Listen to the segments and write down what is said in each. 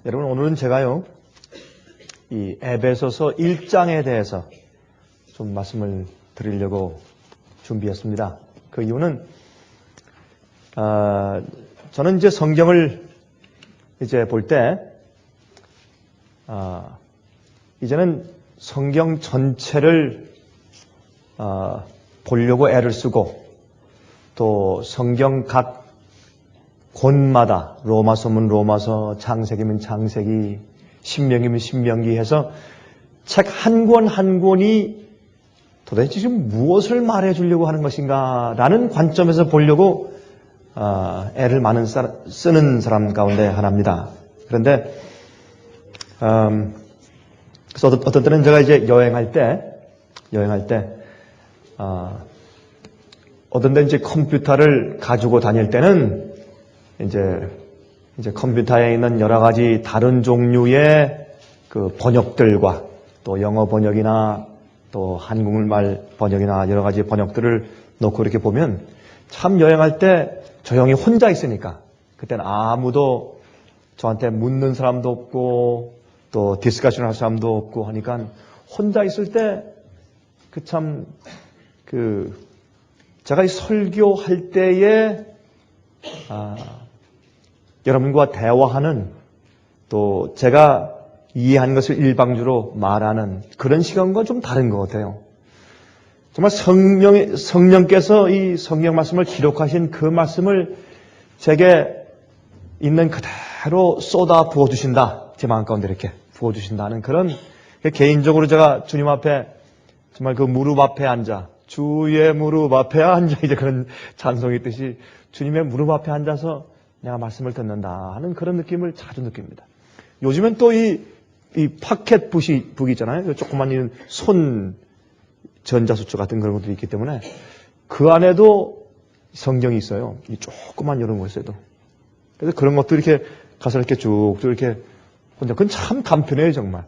여러분, 오늘은 제가요, 이 에베소서 1장에 대해서 좀 말씀을 드리려고 준비했습니다. 그 이유는, 저는 이제 성경을 이제 볼 때, 이제는 성경 전체를, 보려고 애를 쓰고, 또 성경 각 권마다 로마서면 로마서, 창세기면 창세기, 신명기면 신명기 해서 책 한 권 한 권이 도대체 지금 무엇을 말해주려고 하는 것인가 라는 관점에서 보려고 애를 많은 쓰는 사람 가운데 하나입니다. 그런데 그래서 어떤 때는 제가 이제 여행할 때 어떤 때 이제 컴퓨터를 가지고 다닐 때는 이제 컴퓨터에 있는 여러 가지 다른 종류의 그 번역들과 또 영어 번역이나 또 한국말 번역이나 여러 가지 번역들을 놓고 이렇게 보면 참 여행할 때 조용히 혼자 있으니까 그때는 아무도 저한테 묻는 사람도 없고 또 디스커션 할 사람도 없고 하니까 혼자 있을 때 제가 이 설교할 때에 여러분과 대화하는 또 제가 이해한 것을 일방주로 말하는 그런 시간과 좀 다른 것 같아요. 정말 성령께서 이 성경 말씀을 기록하신 그 말씀을 제게 있는 그대로 쏟아 부어주신다. 제 마음 가운데 이렇게 부어주신다는 그런 개인적으로 제가 주님 앞에 정말 그 무릎 앞에 앉아 주의 무릎 앞에 앉아 이제 그런 찬송이 있듯이 주님의 무릎 앞에 앉아서 내가 말씀을 듣는다 하는 그런 느낌을 자주 느낍니다. 요즘엔 또 이 파켓북이 있잖아요. 조그만 손 전자수초 같은 그런 것들이 있기 때문에 그 안에도 성경이 있어요. 이 조그만 이런 것에도. 그래서 그런 것도 이렇게 가서 이렇게 쭉쭉 이렇게 혼자 그건 참 간편해요 정말.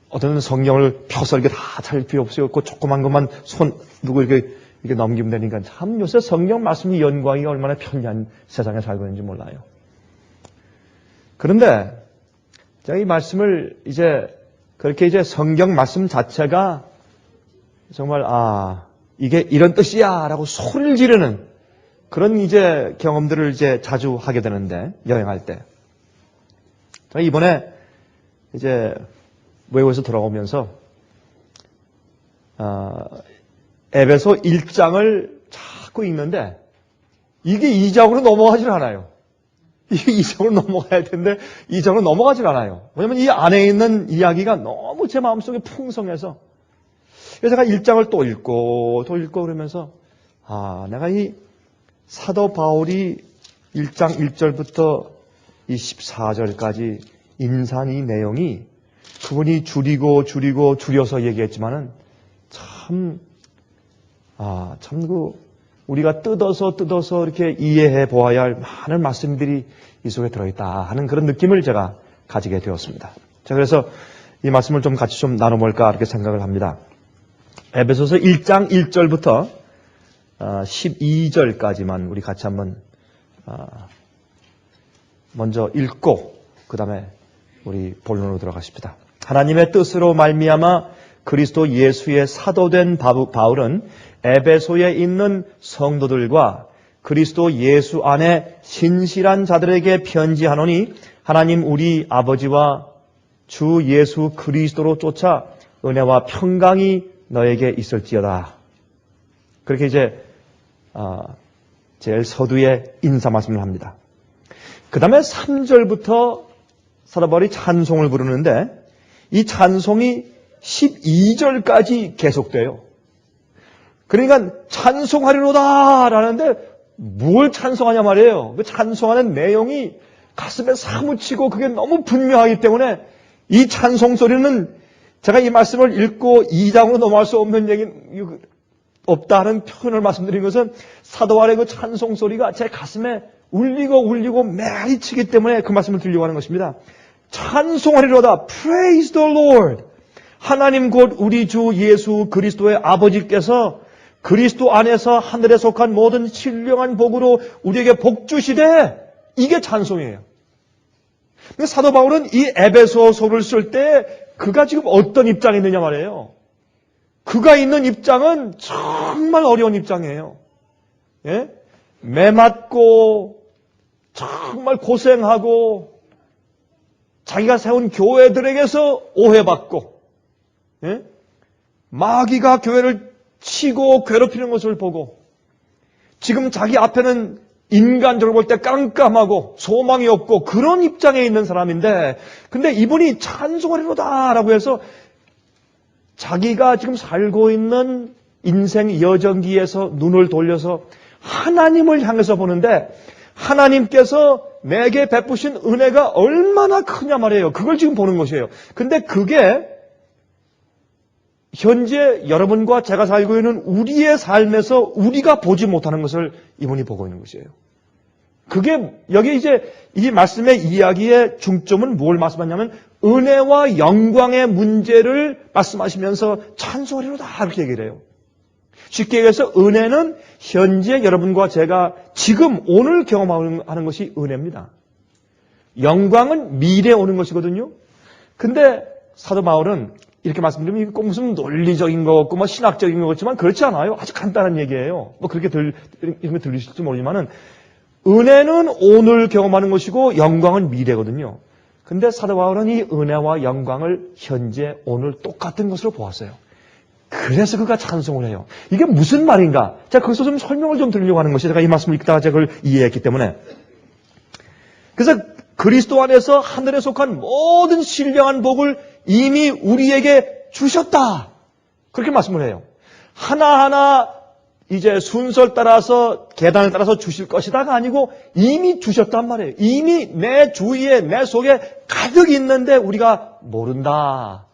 어떤 성경을 펴서 이렇게 다 찰 필요 없어요. 그 조그만 것만 손 누구 이렇게 넘기면 되니까 참 요새 성경 말씀이 영광이 얼마나 편리한 세상에 살고 있는지 몰라요. 그런데 제가 이 말씀을 그렇게 성경 말씀 자체가 정말 이게 이런 뜻이야 라고 소리를 지르는 그런 경험들을 자주 하게 되는데 여행할 때 제가 이번에 외국에서 돌아오면서 에베소 1장을 자꾸 읽는데 이게 2장으로 넘어가질 않아요. 이게 2장으로 넘어가야 되는데 2장으로 넘어가질 않아요. 왜냐하면 이 안에 있는 이야기가 너무 제 마음속에 풍성해서 그래서 제가 1장을 또 읽고 그러면서 내가 이 사도 바울이 1장 1절부터 이 14절까지 인상 이 내용이 그분이 줄여서 얘기했지만은 참 우리가 뜯어서 이렇게 이해해 보아야 할 많은 말씀들이 이 속에 들어있다 하는 그런 느낌을 제가 가지게 되었습니다. 자, 그래서 이 말씀을 좀 같이 좀 나눠볼까 이렇게 생각을 합니다. 에베소서 1장 1절부터 12절까지만 우리 같이 한번 먼저 읽고 그 다음에 우리 본론으로 들어가십니다. 하나님의 뜻으로 말미암아 그리스도 예수의 사도된 바울은 에베소에 있는 성도들과 그리스도 예수 안에 신실한 자들에게 편지하노니 하나님 우리 아버지와 주 예수 그리스도로 쫓아 은혜와 평강이 너에게 있을지어다. 그렇게 제일 서두에 인사 말씀을 합니다. 그 다음에 3절부터 사도 바울이 찬송을 부르는데 이 찬송이 12절까지 계속돼요. 그러니까 찬송하리로다 라는데 뭘 찬송하냐 말이에요. 그 찬송하는 내용이 가슴에 사무치고 그게 너무 분명하기 때문에 이 찬송 소리는 제가 이 말씀을 읽고 2장으로 넘어갈 수 없는 얘기 없다 하는 표현을 말씀드린 것은 사도 바울의 그 찬송 소리가 제 가슴에 울리고 메리치기 때문에 그 말씀을 드리려고 하는 것입니다. 찬송하리로다. Praise the Lord. 하나님 곧 우리 주 예수 그리스도의 아버지께서 그리스도 안에서 하늘에 속한 모든 신령한 복으로 우리에게 복 주시되 이게 찬송이에요. 근데 사도 바울은 이 에베소서를 쓸 때 그가 지금 어떤 입장에 있느냐 말이에요. 그가 있는 입장은 정말 어려운 입장이에요. 예? 매맞고 정말 고생하고 자기가 세운 교회들에게서 오해받고, 예? 마귀가 교회를 치고 괴롭히는 것을 보고, 지금 자기 앞에는 인간적으로 볼 때 깜깜하고 소망이 없고 그런 입장에 있는 사람인데, 근데 이분이 찬송하리로다라고 해서 자기가 지금 살고 있는 인생 여정기에서 눈을 돌려서 하나님을 향해서 보는데, 하나님께서 내게 베푸신 은혜가 얼마나 크냐 말이에요. 그걸 지금 보는 것이에요. 근데 그게 현재 여러분과 제가 살고 있는 우리의 삶에서 우리가 보지 못하는 것을 이분이 보고 있는 것이에요. 그게 여기 이제 이 말씀의 이야기의 중점은 뭘 말씀하냐면 은혜와 영광의 문제를 말씀하시면서 찬송하리로다 이렇게 얘기를 해요. 쉽게 얘기해서 은혜는 현재 여러분과 제가 지금 오늘 경험하는 것이 은혜입니다. 영광은 미래에 오는 것이거든요. 근데 사도 바울은 이렇게 말씀드리면 이게 꼭 무슨 논리적인 거 같고 뭐 신학적인 것 같지만 그렇지 않아요. 아주 간단한 얘기예요. 뭐 그렇게 이렇게 들리실지 모르지만은 은혜는 오늘 경험하는 것이고 영광은 미래거든요. 근데 사도 바울은 이 은혜와 영광을 현재 오늘 똑같은 것으로 보았어요. 그래서 그가 찬송을 해요. 이게 무슨 말인가? 제가 거기서 좀 설명을 좀 드리려고 하는 것이 제가 이 말씀을 읽다가 제가 그걸 이해했기 때문에. 그래서 그리스도 안에서 하늘에 속한 모든 신령한 복을 이미 우리에게 주셨다. 그렇게 말씀을 해요. 하나하나 이제 순서를 따라서 계단을 따라서 주실 것이다가 아니고 이미 주셨단 말이에요. 이미 내 주위에 내 속에 가득 있는데 우리가 모른다.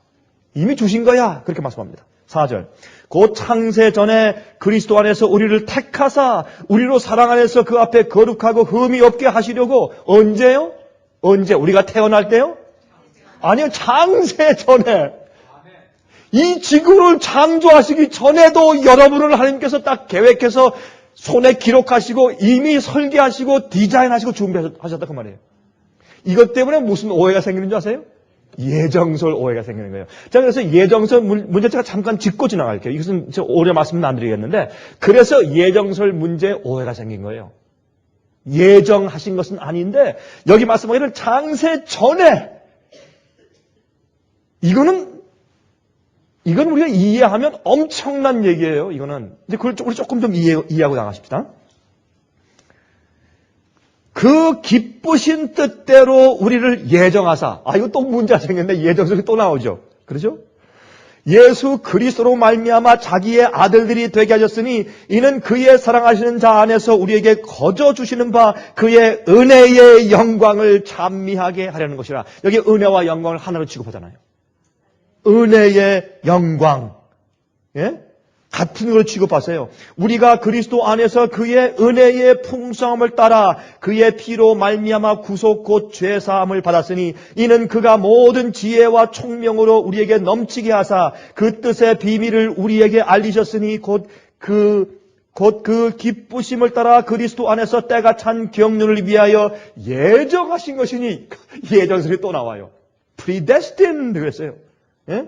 이미 주신 거야. 그렇게 말씀합니다. 4절. 곧 창세 전에 그리스도 안에서 우리를 택하사 우리로 사랑 안에서 그 앞에 거룩하고 흠이 없게 하시려고. 언제요? 언제? 우리가 태어날 때요? 아니요. 창세 전에. 이 지구를 창조하시기 전에도 여러분을 하나님께서 딱 계획해서 손에 기록하시고 이미 설계하시고 디자인하시고 준비하셨다 그 말이에요. 이것 때문에 무슨 오해가 생기는 줄 아세요? 예정설 오해가 생기는 거예요. 자, 그래서 예정설 문제 제가 잠깐 짚고 지나갈게요. 이것은 오래 말씀은 안 드리겠는데, 그래서 예정설 문제 오해가 생긴 거예요. 예정하신 것은 아닌데 여기 말씀하기를 창세 전에, 이건 우리가 이해하면 엄청난 얘기예요. 이거는. 근데 그걸 우리 조금 좀 이해하고 나가십시다. 그 기쁘신 뜻대로 우리를 예정하사. 이거 또 문제가 생겼네. 예정설이 또 나오죠. 그렇죠? 예수 그리스도로 말미암아 자기의 아들들이 되게 하셨으니 이는 그의 사랑하시는 자 안에서 우리에게 거저 주시는 바 그의 은혜의 영광을 찬미하게 하려는 것이라. 여기 은혜와 영광을 하나로 취급하잖아요. 은혜의 영광. 예? 같은 걸 취급하세요. 우리가 그리스도 안에서 그의 은혜의 풍성함을 따라 그의 피로 말미암아 구속 곧 죄사함을 받았으니 이는 그가 모든 지혜와 총명으로 우리에게 넘치게 하사 그 뜻의 비밀을 우리에게 알리셨으니 곧 그 기쁘심을 따라 그리스도 안에서 때가 찬 경륜을 위하여 예정하신 것이니. 예정설이 또 나와요. predestined 그랬어요. 예?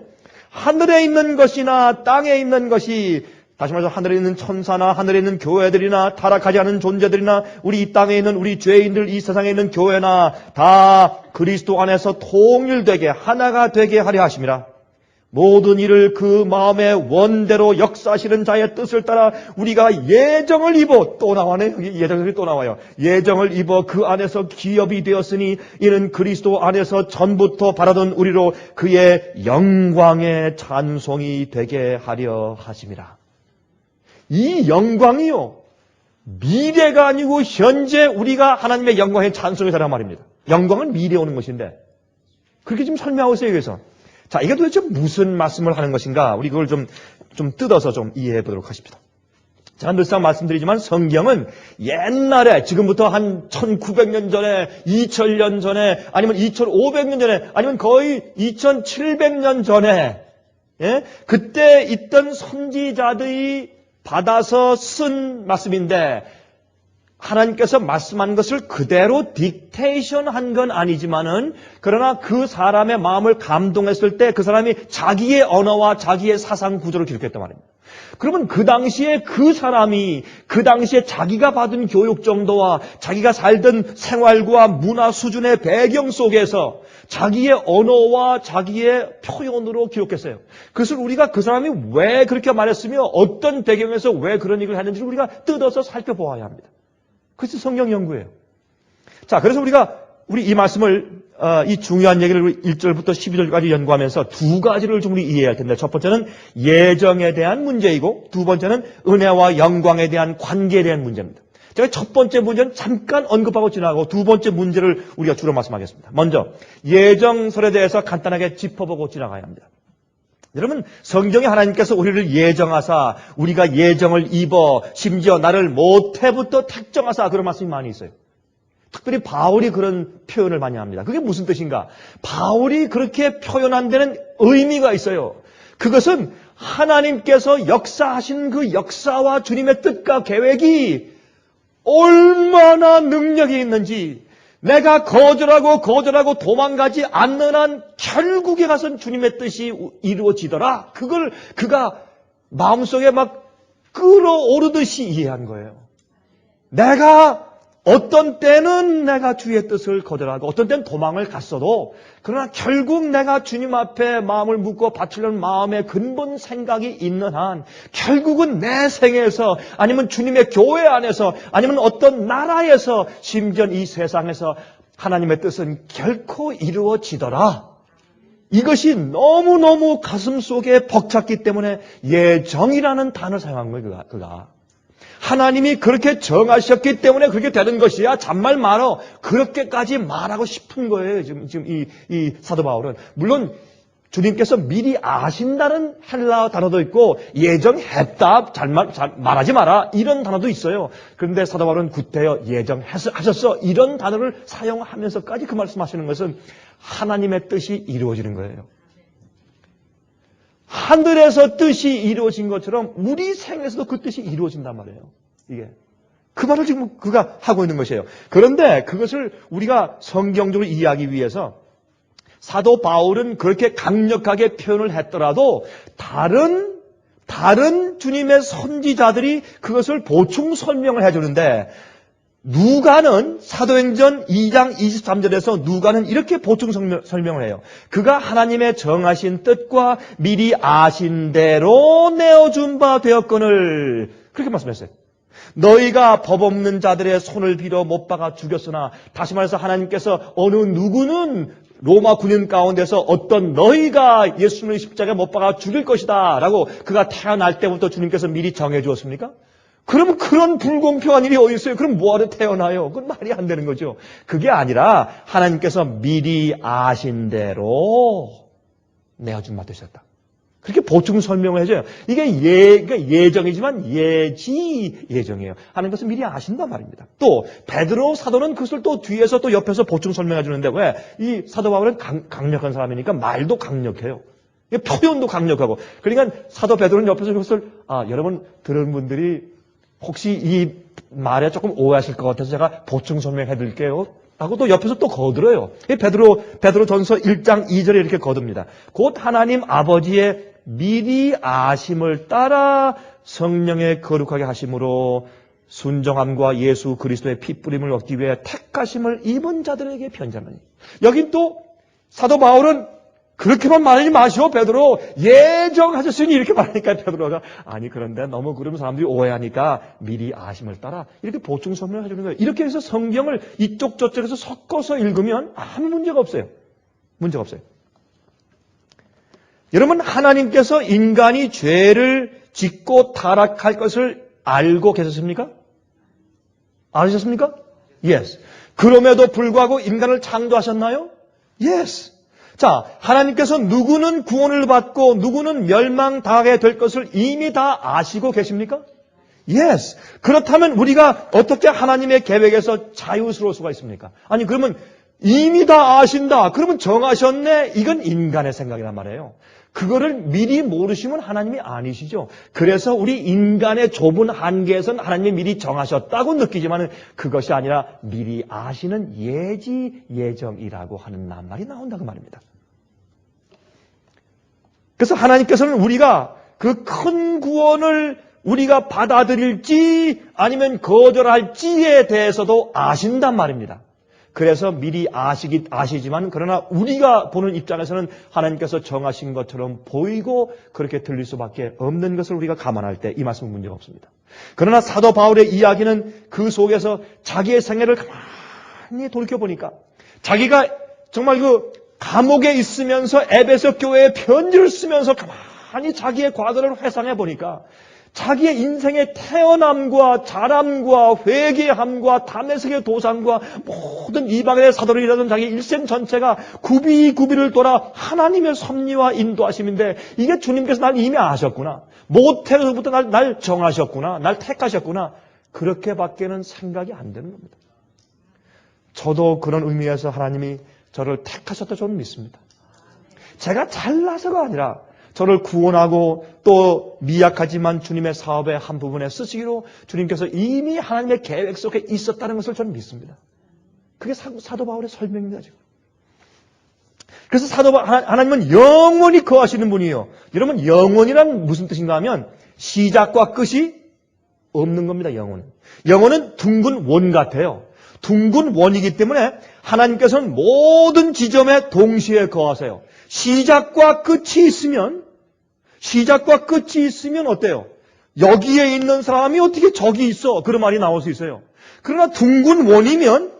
하늘에 있는 것이나 땅에 있는 것이, 다시 말해서 하늘에 있는 천사나 하늘에 있는 교회들이나 타락하지 않은 존재들이나 우리 이 땅에 있는 우리 죄인들, 이 세상에 있는 교회나 다 그리스도 안에서 통일되게 하나가 되게 하려 하심이라. 모든 일을 그 마음의 원대로 역사하시는 자의 뜻을 따라 우리가 예정을 입어, 또 나와네. 여기 예정이 또 나와요. 예정을 입어 그 안에서 기업이 되었으니 이는 그리스도 안에서 전부터 바라던 우리로 그의 영광의 찬송이 되게 하려 하심이라. 이 영광이요, 미래가 아니고 현재 우리가 하나님의 영광의 찬송이 되란 말입니다. 영광은 미래에 오는 것인데 그렇게 지금 설명하고 있어요. 여기서. 자, 이게 도대체 무슨 말씀을 하는 것인가? 우리 그걸 좀 뜯어서 좀 이해해 보도록 하십시다. 제가 늘상 말씀드리지만 성경은 옛날에, 지금부터 한 1900년 전에, 2000년 전에, 아니면 2500년 전에, 아니면 거의 2700년 전에, 예? 그때 있던 선지자들이 받아서 쓴 말씀인데, 하나님께서 말씀한 것을 그대로 딕테이션 한 건 아니지만은 그러나 그 사람의 마음을 감동했을 때 그 사람이 자기의 언어와 자기의 사상 구조를 기록했단 말입니다. 그러면 그 당시에 그 사람이 그 당시에 자기가 받은 교육 정도와 자기가 살던 생활과 문화 수준의 배경 속에서 자기의 언어와 자기의 표현으로 기록했어요. 그것을 우리가 그 사람이 왜 그렇게 말했으며 어떤 배경에서 왜 그런 일을 했는지를 우리가 뜯어서 살펴보아야 합니다. 그것이 성경 연구예요. 자, 그래서 우리 이 말씀을 이 중요한 얘기를 1절부터 12절까지 연구하면서 두 가지를 좀 우리 이해해야 할 텐데, 첫 번째는 예정에 대한 문제이고 두 번째는 은혜와 영광에 대한 관계에 대한 문제입니다. 제가 첫 번째 문제는 잠깐 언급하고 지나가고 두 번째 문제를 우리가 주로 말씀하겠습니다. 먼저 예정설에 대해서 간단하게 짚어보고 지나가야 합니다. 여러분, 성경에 하나님께서 우리를 예정하사 우리가 예정을 입어 심지어 나를 모태부터 택정하사 그런 말씀이 많이 있어요. 특별히 바울이 그런 표현을 많이 합니다. 그게 무슨 뜻인가? 바울이 그렇게 표현한 데는 의미가 있어요. 그것은 하나님께서 역사하신 그 역사와 주님의 뜻과 계획이 얼마나 능력이 있는지, 내가 거절하고 도망가지 않는 한 결국에 가서는 주님의 뜻이 이루어지더라. 그걸 그가 마음속에 막 끌어오르듯이 이해한 거예요. 내가 어떤 때는 내가 주의 뜻을 거절하고 어떤 때는 도망을 갔어도 그러나 결국 내가 주님 앞에 마음을 묻고 바치려는 마음의 근본 생각이 있는 한 결국은 내 생에서 아니면 주님의 교회 안에서 아니면 어떤 나라에서 심지어 이 세상에서 하나님의 뜻은 결코 이루어지더라. 이것이 너무너무 가슴 속에 벅찼기 때문에 예정이라는 단어를 사용한 거예요. 그가. 하나님이 그렇게 정하셨기 때문에 그렇게 되는 것이야. 잔말 말어. 그렇게까지 말하고 싶은 거예요. 지금 이 사도 바울은. 물론 주님께서 미리 아신다는 헬라어 단어도 있고 예정했다. 말하지 마라. 이런 단어도 있어요. 그런데 사도 바울은 구태여 예정하셨어. 이런 단어를 사용하면서까지 그 말씀하시는 것은 하나님의 뜻이 이루어지는 거예요. 하늘에서 뜻이 이루어진 것처럼 우리 생에서도 그 뜻이 이루어진단 말이에요. 이게. 그 말을 지금 그가 하고 있는 것이에요. 그런데 그것을 우리가 성경적으로 이해하기 위해서 사도 바울은 그렇게 강력하게 표현을 했더라도 다른 주님의 선지자들을 그것을 보충 설명을 해주는데 누가는 사도행전 2장 23절에서 누가는 이렇게 보충 설명을 해요. 그가 하나님의 정하신 뜻과 미리 아신 대로 내어준 바 되었거늘 그렇게 말씀했어요. 너희가 법 없는 자들의 손을 빌어 못 박아 죽였으나 다시 말해서 하나님께서 어느 누구는 로마 군인 가운데서 어떤 너희가 예수님을 십자가에 못 박아 죽일 것이다 라고 그가 태어날 때부터 주님께서 미리 정해 주었습니까? 그럼 그런 불공평한 일이 어디 있어요? 그럼 뭐하러 태어나요? 그건 말이 안 되는 거죠. 그게 아니라 하나님께서 미리 아신 대로 내어준 바 되셨다. 그렇게 보충 설명을 해줘요. 이게 예정이지만 예정이에요. 하나님께서 미리 아신단 말입니다. 또 베드로 사도는 그것을 또 뒤에서 또 옆에서 보충 설명해 주는데 왜? 이 사도 바울은 강력한 사람이니까 말도 강력해요. 표현도 강력하고. 그러니까 사도 베드로는 옆에서 그것을 여러분 들은 분들이 혹시 이 말에 조금 오해하실 것 같아서 제가 보충 설명해 드릴게요. 하고 또 옆에서 또 거들어요. 베드로 전서 1장 2절에 이렇게 거듭니다. 곧 하나님 아버지의 미리 아심을 따라 성령의 거룩하게 하심으로 순정함과 예수 그리스도의 핏부림을 얻기 위해 택하심을 입은 자들에게 편지하노니. 여긴 또 사도 바울은 그렇게만 말하지 마시오, 베드로. 예정하셨으니 이렇게 말하니까 베드로가 아니 그런데 너무 그러면 사람들이 오해하니까 미리 아심을 따라 이렇게 보충 설명을 해주는 거예요. 이렇게 해서 성경을 이쪽 저쪽에서 섞어서 읽으면 아무 문제가 없어요. 문제가 없어요. 여러분 하나님께서 인간이 죄를 짓고 타락할 것을 알고 계셨습니까? 아셨습니까? Yes. 그럼에도 불구하고 인간을 창조하셨나요? Yes. 자, 하나님께서 누구는 구원을 받고 누구는 멸망당하게 될 것을 이미 다 아시고 계십니까? Yes. 그렇다면 우리가 어떻게 하나님의 계획에서 자유스러울 수가 있습니까? 아니 그러면 이미 다 아신다. 그러면 정하셨네. 이건 인간의 생각이란 말이에요. 그거를 미리 모르시면 하나님이 아니시죠. 그래서 우리 인간의 좁은 한계에선 하나님이 미리 정하셨다고 느끼지만 그것이 아니라 미리 아시는 예지 예정이라고 하는 낱말이 나온다고 말입니다. 그래서 하나님께서는 우리가 그 큰 구원을 우리가 받아들일지 아니면 거절할지에 대해서도 아신단 말입니다. 그래서 미리 아시지만 그러나 우리가 보는 입장에서는 하나님께서 정하신 것처럼 보이고 그렇게 들릴 수밖에 없는 것을 우리가 감안할 때 이 말씀은 문제가 없습니다. 그러나 사도 바울의 이야기는 그 속에서 자기의 생애를 가만히 돌이켜보니까 자기가 정말 그 감옥에 있으면서 에베소 교회에 편지를 쓰면서 가만히 자기의 과거를 회상해 보니까 자기의 인생의 태어남과 자람과 회개함과 다메섹의 도산과 모든 이방의 사도를 일하던 자기 일생 전체가 구비구비를 돌아 하나님의 섭리와 인도하심인데 이게 주님께서 날 이미 아셨구나. 모태로부터 날 정하셨구나. 날 택하셨구나. 그렇게밖에는 생각이 안 되는 겁니다. 저도 그런 의미에서 하나님이 저를 택하셨다 저는 믿습니다. 제가 잘나서가 아니라 저를 구원하고 또 미약하지만 주님의 사업의 한 부분에 쓰시기로 주님께서 이미 하나님의 계획 속에 있었다는 것을 저는 믿습니다. 그게 사도 바울의 설명입니다. 지금. 그래서 하나님은 영원히 거하시는 분이에요. 여러분 영원이란 무슨 뜻인가 하면 시작과 끝이 없는 겁니다. 영원은 둥근 원 같아요. 둥근 원이기 때문에 하나님께서는 모든 지점에 동시에 거하세요. 시작과 끝이 있으면 어때요? 여기에 있는 사람이 어떻게 저기 있어? 그런 말이 나올 수 있어요. 그러나 둥근 원이면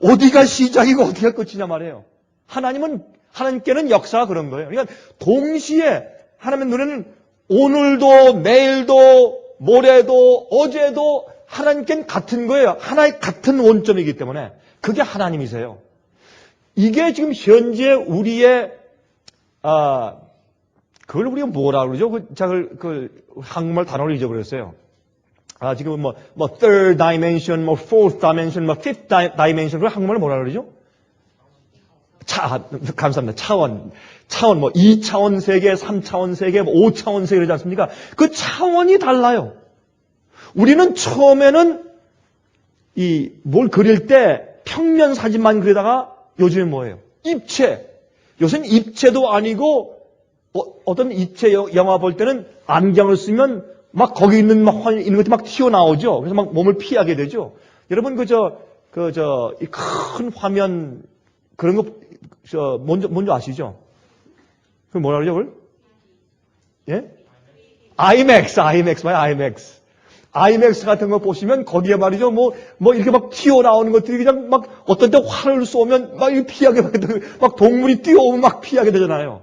어디가 시작이고 어디가 끝이냐 말이에요. 하나님께는 역사가 그런 거예요. 그러니까 동시에 하나님의 눈에는 오늘도 내일도 모레도 어제도 하나님께는 같은 거예요. 하나의 같은 원점이기 때문에 그게 하나님이세요. 이게 지금 현재 우리의 그걸 우리가 뭐라 그러죠? 한국말 단어를 잊어버렸어요. 지금 third dimension, fourth dimension, fifth dimension, 그걸 한국말로 뭐라 그러죠? 감사합니다. 차원, 2차원 세계, 3차원 세계, 5차원 세계 그러지 않습니까? 그 차원이 달라요. 우리는 처음에는 뭘 그릴 때 평면 사진만 그리다가 요즘에 뭐예요? 입체. 요새는 입체도 아니고 어떤 입체 영화 볼 때는 안경을 쓰면 막 거기 있는 것들이 막 튀어나오죠. 그래서 막 몸을 피하게 되죠. 여러분 이 큰 화면 그런 거 뭔지 아시죠? 그 뭐라 그러죠, 그걸? 예? IMAX 같은 거 보시면 거기에 말이죠. 이렇게 막 튀어나오는 것들이 그냥 막 어떤 때 활을 쏘면 막 피하게 막 동물이 뛰어오면 막 피하게 되잖아요.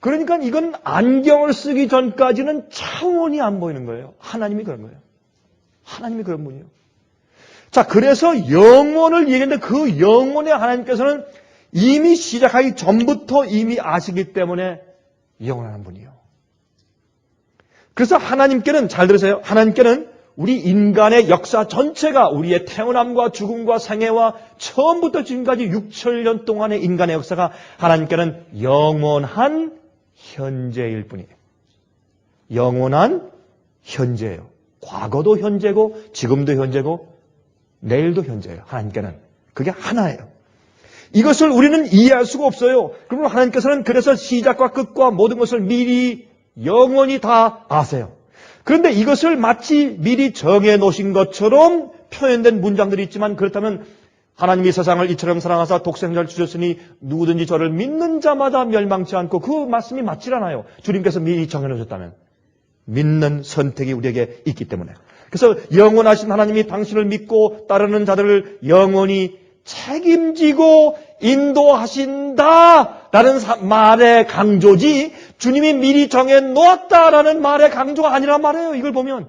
그러니까 이건 안경을 쓰기 전까지는 차원이 안 보이는 거예요. 하나님이 그런 거예요. 하나님이 그런 분이에요. 자, 그래서 영원을 얘기했는데 그 영원의 하나님께서는 이미 시작하기 전부터 이미 아시기 때문에 영원한 분이에요. 그래서 하나님께는, 잘 들으세요. 하나님께는 우리 인간의 역사 전체가 우리의 태어남과 죽음과 생애와 처음부터 지금까지 6천년 동안의 인간의 역사가 하나님께는 영원한 현재일 뿐이에요. 영원한 현재예요. 과거도 현재고 지금도 현재고 내일도 현재예요. 하나님께는. 그게 하나예요. 이것을 우리는 이해할 수가 없어요. 그러면 하나님께서는 그래서 시작과 끝과 모든 것을 미리 영원히 다 아세요. 그런데 이것을 마치 미리 정해 놓으신 것처럼 표현된 문장들이 있지만 그렇다면 하나님이 세상을 이처럼 사랑하사 독생자를 주셨으니 누구든지 저를 믿는 자마다 멸망치 않고 그 말씀이 맞질 않아요. 주님께서 미리 정해 놓으셨다면. 믿는 선택이 우리에게 있기 때문에. 그래서 영원하신 하나님이 당신을 믿고 따르는 자들을 영원히 책임지고 인도하신다라는 말의 강조지 주님이 미리 정해 놓았다라는 말의 강조가 아니란 말이에요. 이걸 보면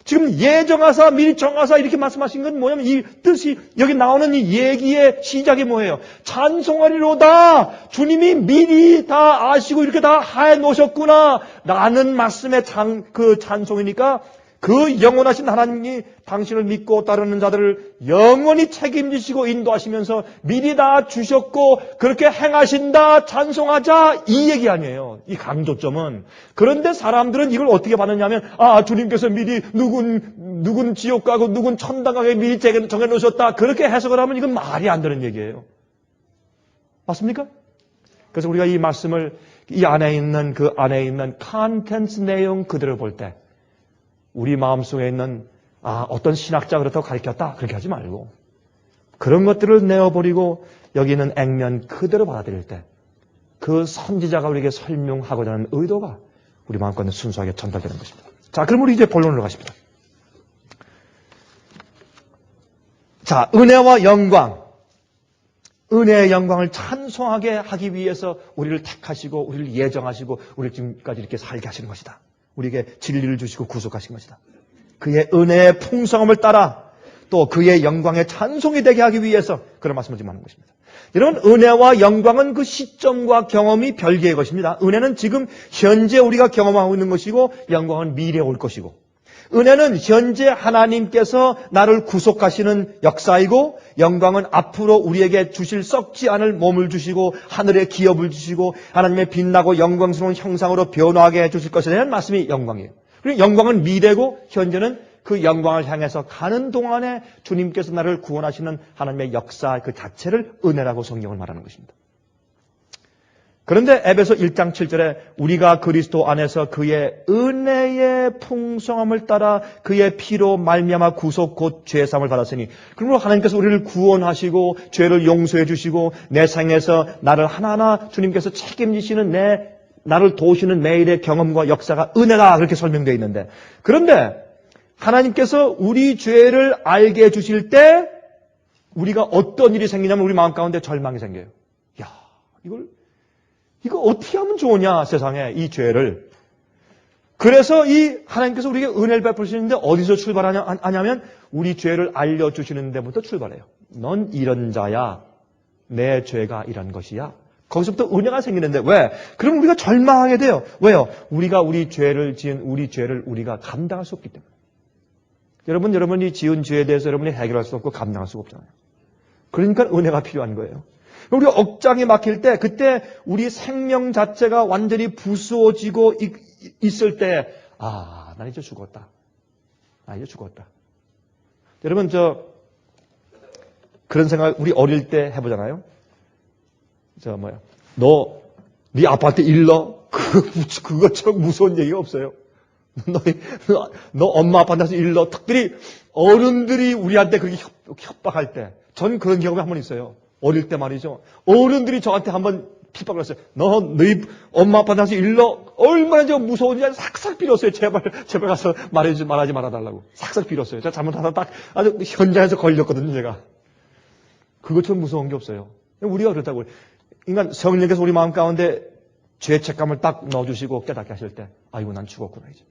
지금 예정하사 미리 정하사 이렇게 말씀하신 건 뭐냐면 이 뜻이 여기 나오는 이 얘기의 시작이 뭐예요? 찬송하리로다. 주님이 미리 다 아시고 이렇게 다 해 놓으셨구나 라는 말씀의 그 찬송이니까 그 영원하신 하나님이 당신을 믿고 따르는 자들을 영원히 책임지시고 인도하시면서 미리 다 주셨고 그렇게 행하신다 찬송하자 이 얘기 아니에요. 이 강조점은. 그런데 사람들은 이걸 어떻게 받느냐면 주님께서 미리 누군 지옥 가고 누군 천당 가게 미리 정해놓으셨다. 그렇게 해석을 하면 이건 말이 안 되는 얘기예요. 맞습니까? 그래서 우리가 이 말씀을 이 안에 있는 컨텐츠 내용 그대로 볼 때 우리 마음속에 있는 어떤 신학자 그렇다고 가르쳤다 그렇게 하지 말고 그런 것들을 내어버리고 여기 있는 액면 그대로 받아들일 때 그 선지자가 우리에게 설명하고자 하는 의도가 우리 마음가운데 순수하게 전달되는 것입니다. 자, 그럼 우리 이제 본론으로 가십니다. 자, 은혜와 영광. 은혜의 영광을 찬송하게 하기 위해서 우리를 택하시고 우리를 예정하시고 우리를 지금까지 이렇게 살게 하시는 것이다. 우리에게 진리를 주시고 구속하신 것이다. 그의 은혜의 풍성함을 따라 또 그의 영광의 찬송이 되게 하기 위해서 그런 말씀을 지금 하는 것입니다. 여러분, 은혜와 영광은 그 시점과 경험이 별개의 것입니다. 은혜는 지금 현재 우리가 경험하고 있는 것이고 영광은 미래에 올 것이고 은혜는 현재 하나님께서 나를 구속하시는 역사이고 영광은 앞으로 우리에게 주실 썩지 않을 몸을 주시고 하늘의 기업을 주시고 하나님의 빛나고 영광스러운 형상으로 변화하게 해주실 것에 대한 말씀이 영광이에요. 그리고 영광은 미래고 현재는 그 영광을 향해서 가는 동안에 주님께서 나를 구원하시는 하나님의 역사 그 자체를 은혜라고 성경을 말하는 것입니다. 그런데 에베소 1장 7절에 우리가 그리스도 안에서 그의 은혜의 풍성함을 따라 그의 피로 말미암아 구속 곧 죄사함을 받았으니 그러므로 하나님께서 우리를 구원하시고 죄를 용서해 주시고 내 생에서 나를 하나하나 주님께서 책임지시는 나를 도우시는 매일의 경험과 역사가 은혜다 그렇게 설명되어 있는데 그런데 하나님께서 우리 죄를 알게 해주실 때 우리가 어떤 일이 생기냐면 우리 마음 가운데 절망이 생겨요. 이거 어떻게 하면 좋으냐 세상에 이 죄를. 그래서 이 하나님께서 우리에게 은혜를 베푸시는데 어디서 출발하냐면 우리 죄를 알려주시는 데부터 출발해요. 넌 이런 자야. 내 죄가 이런 것이야. 거기서부터 은혜가 생기는데 왜? 그럼 우리가 절망하게 돼요. 왜요? 우리가 우리 죄를 지은 우리 죄를 우리가 감당할 수 없기 때문에. 여러분이 지은 죄에 대해서 여러분이 해결할 수 없고 감당할 수가 없잖아요. 그러니까 은혜가 필요한 거예요. 우리가 억장이 막힐 때 그때 우리 생명 자체가 완전히 부수어지고 있을 때 난 이제 죽었다. 여러분 그런 생각 우리 어릴 때 해보잖아요. 너 네 아빠한테 일러? 그것처럼 무서운 얘기가 없어요. 너 엄마 아빠한테 일러. 특별히 어른들이 우리한테 그렇게 협박할 때 전 그런 경험이 한 번 있어요. 어릴 때 말이죠. 어른들이 저한테 한번 핍박을 했어요. 너희 엄마 아빠한테 일러. 얼마나 저 무서운지 싹싹 빌었어요. 제발 가서 말하지 말아달라고. 싹싹 빌었어요. 제가 잘못하다 딱 아주 현장에서 걸렸거든요, 제가. 그것처럼 무서운 게 없어요. 우리가 그렇다고. 인간 성령께서 우리 마음 가운데 죄책감을 딱 넣어주시고 깨닫게 하실 때 아이고 난 죽었구나 이제.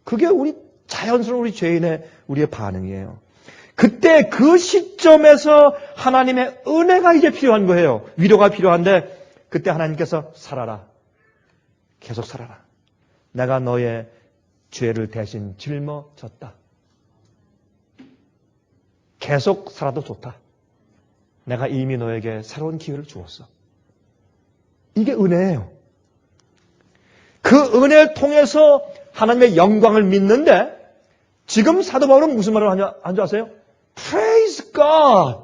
그게 우리 자연스러운 우리 죄인의 우리의 반응이에요. 그때 그 시점에서 하나님의 은혜가 이제 필요한 거예요. 위로가 필요한데 그때 하나님께서 살아라. 계속 살아라. 내가 너의 죄를 대신 짊어졌다. 계속 살아도 좋다. 내가 이미 너에게 새로운 기회를 주었어. 이게 은혜예요. 그 은혜를 통해서 하나님의 영광을 믿는데 지금 사도 바울은 무슨 말을 하는 줄 아세요? Praise God!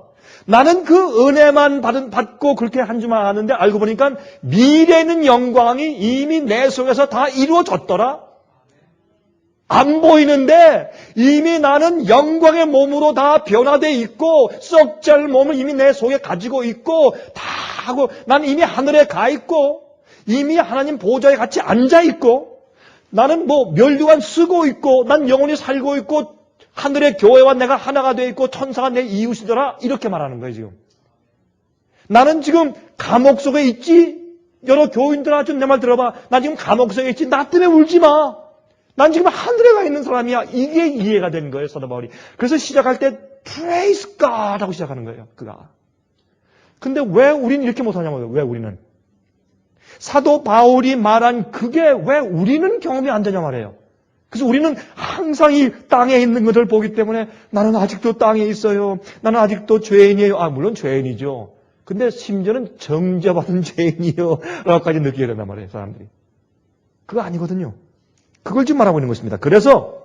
나는 그 은혜만 받고 그렇게 한 줄만 아는데 알고 보니까 미래에 있는 영광이 이미 내 속에서 다 이루어졌더라. 안 보이는데 이미 나는 영광의 몸으로 다 변화되어 있고 썩지 않을 몸을 이미 내 속에 가지고 있고 다 하고 나는 이미 하늘에 가 있고 이미 하나님 보좌에 같이 앉아 있고 나는 멸류관 쓰고 있고 난 영원히 살고 있고 하늘의 교회와 내가 하나가 되어 있고 천사가 내 이웃이더라 이렇게 말하는 거예요 지금. 나는 지금 감옥 속에 있지. 여러 교인들아 좀 내 말 들어봐. 나 지금 감옥 속에 있지. 나 때문에 울지 마. 난 지금 하늘에 가 있는 사람이야. 이게 이해가 된 거예요 사도 바울이. 그래서 시작할 때 Praise God 하고 시작하는 거예요 그가. 근데 왜 우리는 이렇게 못하냐고요. 왜 우리는. 사도 바울이 말한 그게 왜 우리는 경험이 안 되냐 말이에요. 그래서 우리는 항상 이 땅에 있는 것을 보기 때문에 나는 아직도 땅에 있어요. 나는 아직도 죄인이에요. 물론 죄인이죠. 근데 심지어는 정죄받은 죄인이요. 라고까지 느끼게 된단 말이에요, 사람들이. 그거 아니거든요. 그걸 지금 말하고 있는 것입니다. 그래서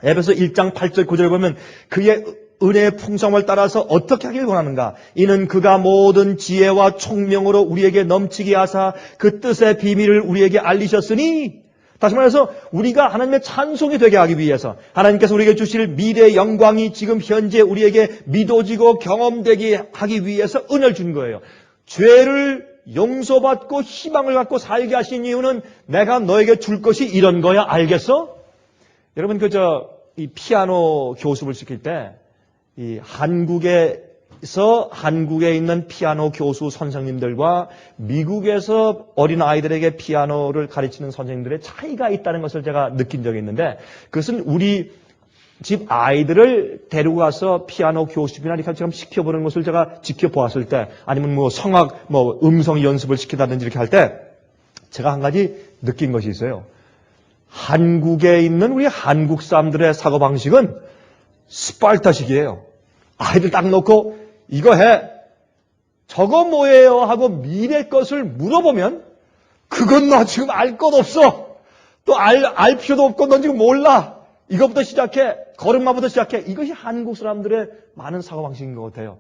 에베소 1장 8절 9절을 보면 그의 은혜의 풍성을 따라서 어떻게 하길 원하는가? 이는 그가 모든 지혜와 총명으로 우리에게 넘치게 하사 그 뜻의 비밀을 우리에게 알리셨으니, 다시 말해서 우리가 하나님의 찬송이 되게 하기 위해서 하나님께서 우리에게 주실 미래의 영광이 지금 현재 우리에게 믿어지고 경험되게 하기 위해서 은혜를 준 거예요. 죄를 용서받고 희망을 갖고 살게 하신 이유는 내가 너에게 줄 것이 이런 거야. 알겠어? 여러분 이 피아노 교습을 시킬 때 이 한국에 있는 피아노 교수 선생님들과 미국에서 어린 아이들에게 피아노를 가르치는 선생님들의 차이가 있다는 것을 제가 느낀 적이 있는데, 그것은 우리 집 아이들을 데리고 가서 피아노 교습이나 이렇게 좀 시켜보는 것을 제가 지켜보았을 때, 아니면 성악, 음성 연습을 시키다든지 이렇게 할 때, 제가 한 가지 느낀 것이 있어요. 한국에 있는 우리 한국 사람들의 사고방식은 스파르타식이에요. 아이들 딱 놓고 이거 해. 저거 뭐예요? 하고 미래 것을 물어보면 그건 너 지금 알 것 없어. 또 알 필요도 없고 넌 지금 몰라. 이것부터 시작해. 걸음마부터 시작해. 이것이 한국 사람들의 많은 사고방식인 것 같아요.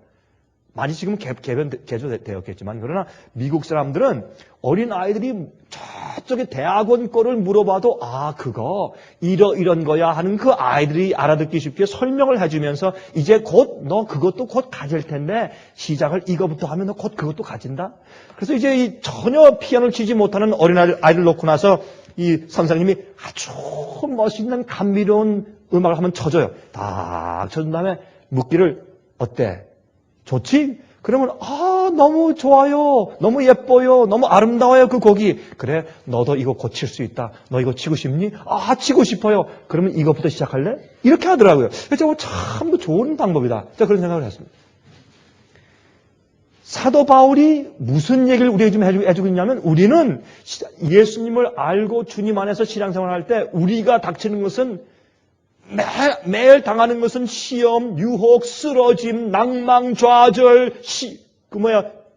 많이 지금 개조되었겠지만, 그러나 미국 사람들은 어린 아이들이 저쪽에 대학원 거를 물어봐도 그거 이런 거야 하는 그 아이들이 알아듣기 쉽게 설명을 해주면서 이제 곧 너 그것도 곧 가질 텐데 시작을 이거부터 하면 너 곧 그것도 가진다. 그래서 이제 전혀 피아노를 치지 못하는 어린 아이를 놓고 나서 이 선생님이 아주 멋있는 감미로운 음악을 한번 쳐줘요. 딱 쳐준 다음에 묻기를 어때? 좋지? 그러면 너무 좋아요. 너무 예뻐요. 너무 아름다워요. 그 곡이. 그래, 너도 이거 고칠 수 있다. 너 이거 치고 싶니? 치고 싶어요. 그러면 이것부터 시작할래? 이렇게 하더라고요. 그래서 참 좋은 방법이다. 제가 그런 생각을 했습니다. 사도 바울이 무슨 얘기를 우리에게 좀 해주고 있냐면, 우리는 예수님을 알고 주님 안에서 신앙생활을 할 때 우리가 닥치는 것은 매일 당하는 것은 시험, 유혹, 쓰러짐, 낭망, 좌절,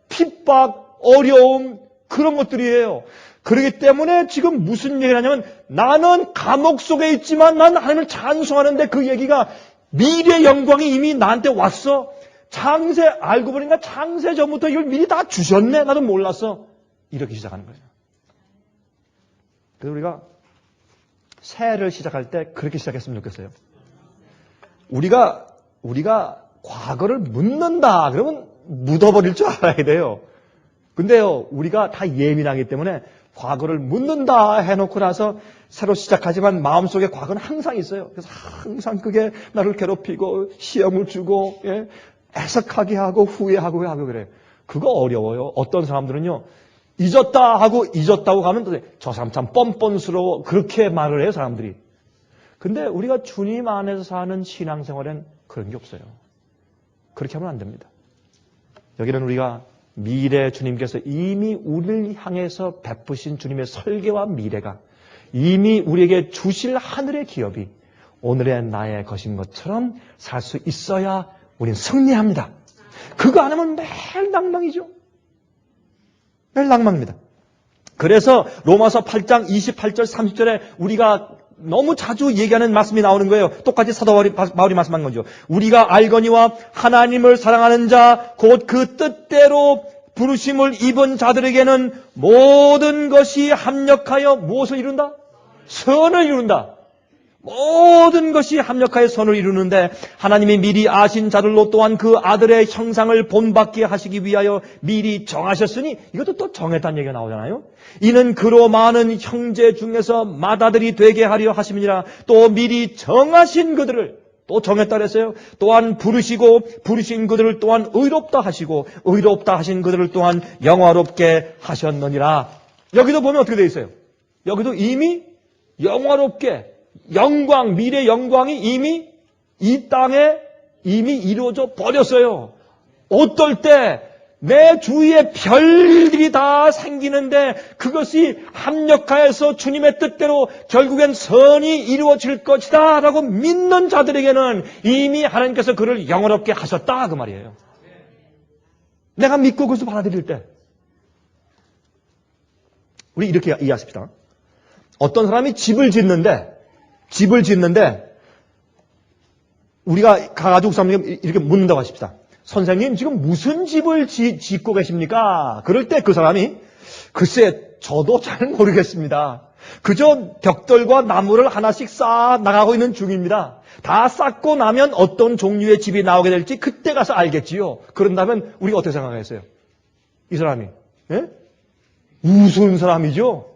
핍박, 어려움, 그런 것들이에요. 그렇기 때문에 지금 무슨 얘기를 하냐면, 나는 감옥 속에 있지만 난 하나님을 찬송하는데 그 얘기가 미래 영광이 이미 나한테 왔어. 알고 보니까 창세 전부터 이걸 미리 다 주셨네. 나도 몰랐어. 이렇게 시작하는 거죠. 그래서 우리가 새해를 시작할 때 그렇게 시작했으면 좋겠어요. 우리가 과거를 묻는다 그러면 묻어버릴 줄 알아야 돼요. 근데요, 우리가 다 예민하기 때문에 과거를 묻는다 해놓고 나서 새로 시작하지만 마음속에 과거는 항상 있어요. 그래서 항상 그게 나를 괴롭히고 시험을 주고 애석하게 하고 후회하고 그래요. 그거 어려워요. 어떤 사람들은요, 잊었다고 가면 저 사람 참 뻔뻔스러워. 그렇게 말을 해요, 사람들이. 근데 우리가 주님 안에서 사는 신앙생활엔 그런 게 없어요. 그렇게 하면 안 됩니다. 여기는 우리가 미래 주님께서 이미 우리를 향해서 베푸신 주님의 설계와 미래가 이미 우리에게 주실 하늘의 기업이 오늘의 나의 것인 것처럼 살 수 있어야 우리는 승리합니다. 그거 안 하면 매일 낭망이죠. 매일 낭망입니다. 그래서 로마서 8장 28절 30절에 우리가 너무 자주 얘기하는 말씀이 나오는 거예요. 똑같이 사도 바울이 말씀한 거죠. 우리가 알거니와 하나님을 사랑하는 자 곧 그 뜻대로 부르심을 입은 자들에게는 모든 것이 합력하여 무엇을 이룬다? 선을 이룬다. 모든 것이 합력하여 선을 이루는데 하나님이 미리 아신 자들로 또한 그 아들의 형상을 본받게 하시기 위하여 미리 정하셨으니, 이것도 또 정했다는 얘기가 나오잖아요. 이는 그로 많은 형제 중에서 맏아들이 되게 하려 하심이니라. 또 미리 정하신 그들을 또 정했다 그랬어요. 또한 부르신 그들을 또한 의롭다 하시고 의롭다 하신 그들을 또한 영화롭게 하셨느니라. 여기도 보면 어떻게 되어 있어요? 여기도 이미 영화롭게 영광, 미래 영광이 이미 이 땅에 이미 이루어져 버렸어요. 어떨 때 내 주위에 별일들이 다 생기는데 그것이 합력하여서 주님의 뜻대로 결국엔 선이 이루어질 것이다 라고 믿는 자들에게는 이미 하나님께서 그를 영원롭게 하셨다 그 말이에요. 내가 믿고 그것을 받아들일 때 우리 이렇게 이해하십시다. 어떤 사람이 집을 짓는데 우리가 가가지고 사람에게 이렇게 묻는다고 하십시다. 선생님 지금 무슨 집을 짓고 계십니까? 그럴 때 그 사람이 글쎄 저도 잘 모르겠습니다. 그저 벽돌과 나무를 하나씩 쌓아 나가고 있는 중입니다. 다 쌓고 나면 어떤 종류의 집이 나오게 될지 그때 가서 알겠지요. 그런다면 우리가 어떻게 생각하겠어요? 이 사람이 예? 우스운 사람이죠.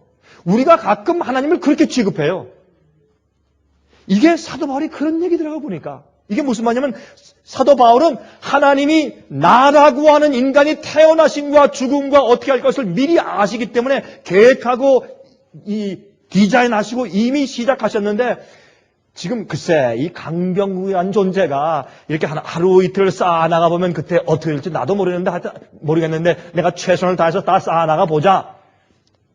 우리가 가끔 하나님을 그렇게 취급해요. 이게 사도 바울이 그런 얘기 들어가 보니까 이게 무슨 말이냐면 사도 바울은 하나님이 나라고 하는 인간이 태어나심과 죽음과 어떻게 할 것을 미리 아시기 때문에 계획하고 이 디자인하시고 이미 시작하셨는데 지금 글쎄 이 강병구한 존재가 이렇게 하루 이틀 쌓아나가 보면 그때 어떻게 될지 나도 모르겠는데 내가 최선을 다해서 다 쌓아나가 보자.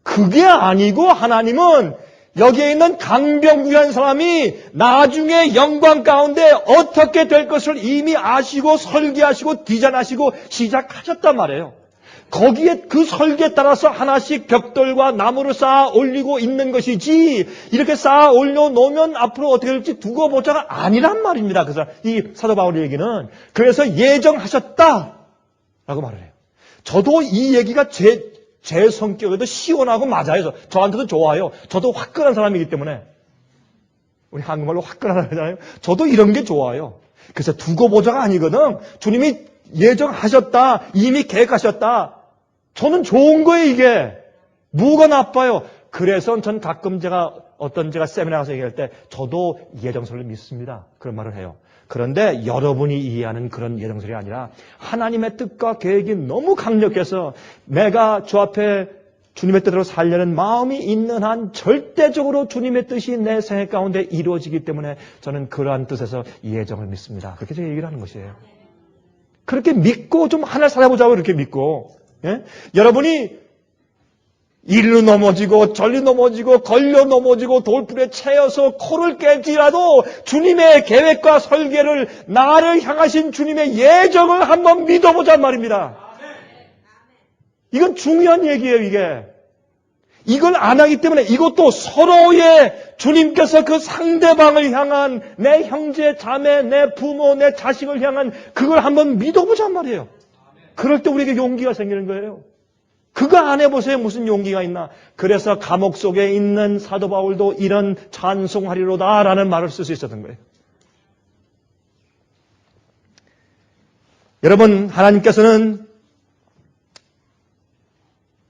그게 아니고 하나님은 여기에 있는 강병구한 사람이 나중에 영광 가운데 어떻게 될 것을 이미 아시고 설계하시고 디자인하시고 시작하셨단 말이에요. 거기에 그 설계에 따라서 하나씩 벽돌과 나무를 쌓아 올리고 있는 것이지 이렇게 쌓아 올려놓으면 앞으로 어떻게 될지 두고 보자가 아니란 말입니다. 그래서 이 사도 바울의 얘기는 그래서 예정하셨다라고 말을 해요. 저도 이 얘기가 제 성격에도 시원하고 맞아요. 저한테도 좋아요. 저도 화끈한 사람이기 때문에. 우리 한국말로 화끈하다 그러잖아요. 저도 이런 게 좋아요. 그래서 두고 보자가 아니거든. 주님이 예정하셨다. 이미 계획하셨다. 저는 좋은 거예요, 이게. 뭐가 나빠요? 그래서 전 가끔 제가 세미나 가서 얘기할 때 저도 예정설을 믿습니다. 그런 말을 해요. 그런데 여러분이 이해하는 그런 예정설이 아니라 하나님의 뜻과 계획이 너무 강력해서 내가 주 앞에 주님의 뜻대로 살려는 마음이 있는 한 절대적으로 주님의 뜻이 내 생애 가운데 이루어지기 때문에 저는 그러한 뜻에서 예정을 믿습니다. 그렇게 제가 얘기를 하는 것이에요. 그렇게 믿고 좀 하나를 살아보자고 이렇게 믿고 예? 여러분이 일로 넘어지고 절로 넘어지고 걸려 넘어지고 돌불에 채여서 코를 깨지라도 주님의 계획과 설계를 나를 향하신 주님의 예정을 한번 믿어보자 말입니다. 이건 중요한 얘기예요. 이게 이걸 안 하기 때문에 이것도 서로의 주님께서 그 상대방을 향한 내 형제 자매 내 부모 내 자식을 향한 그걸 한번 믿어보자 말이에요. 그럴 때 우리에게 용기가 생기는 거예요. 그거 안 해보세요. 무슨 용기가 있나. 그래서 감옥 속에 있는 사도 바울도 이런 찬송하리로다라는 말을 쓸 수 있었던 거예요. 여러분, 하나님께서는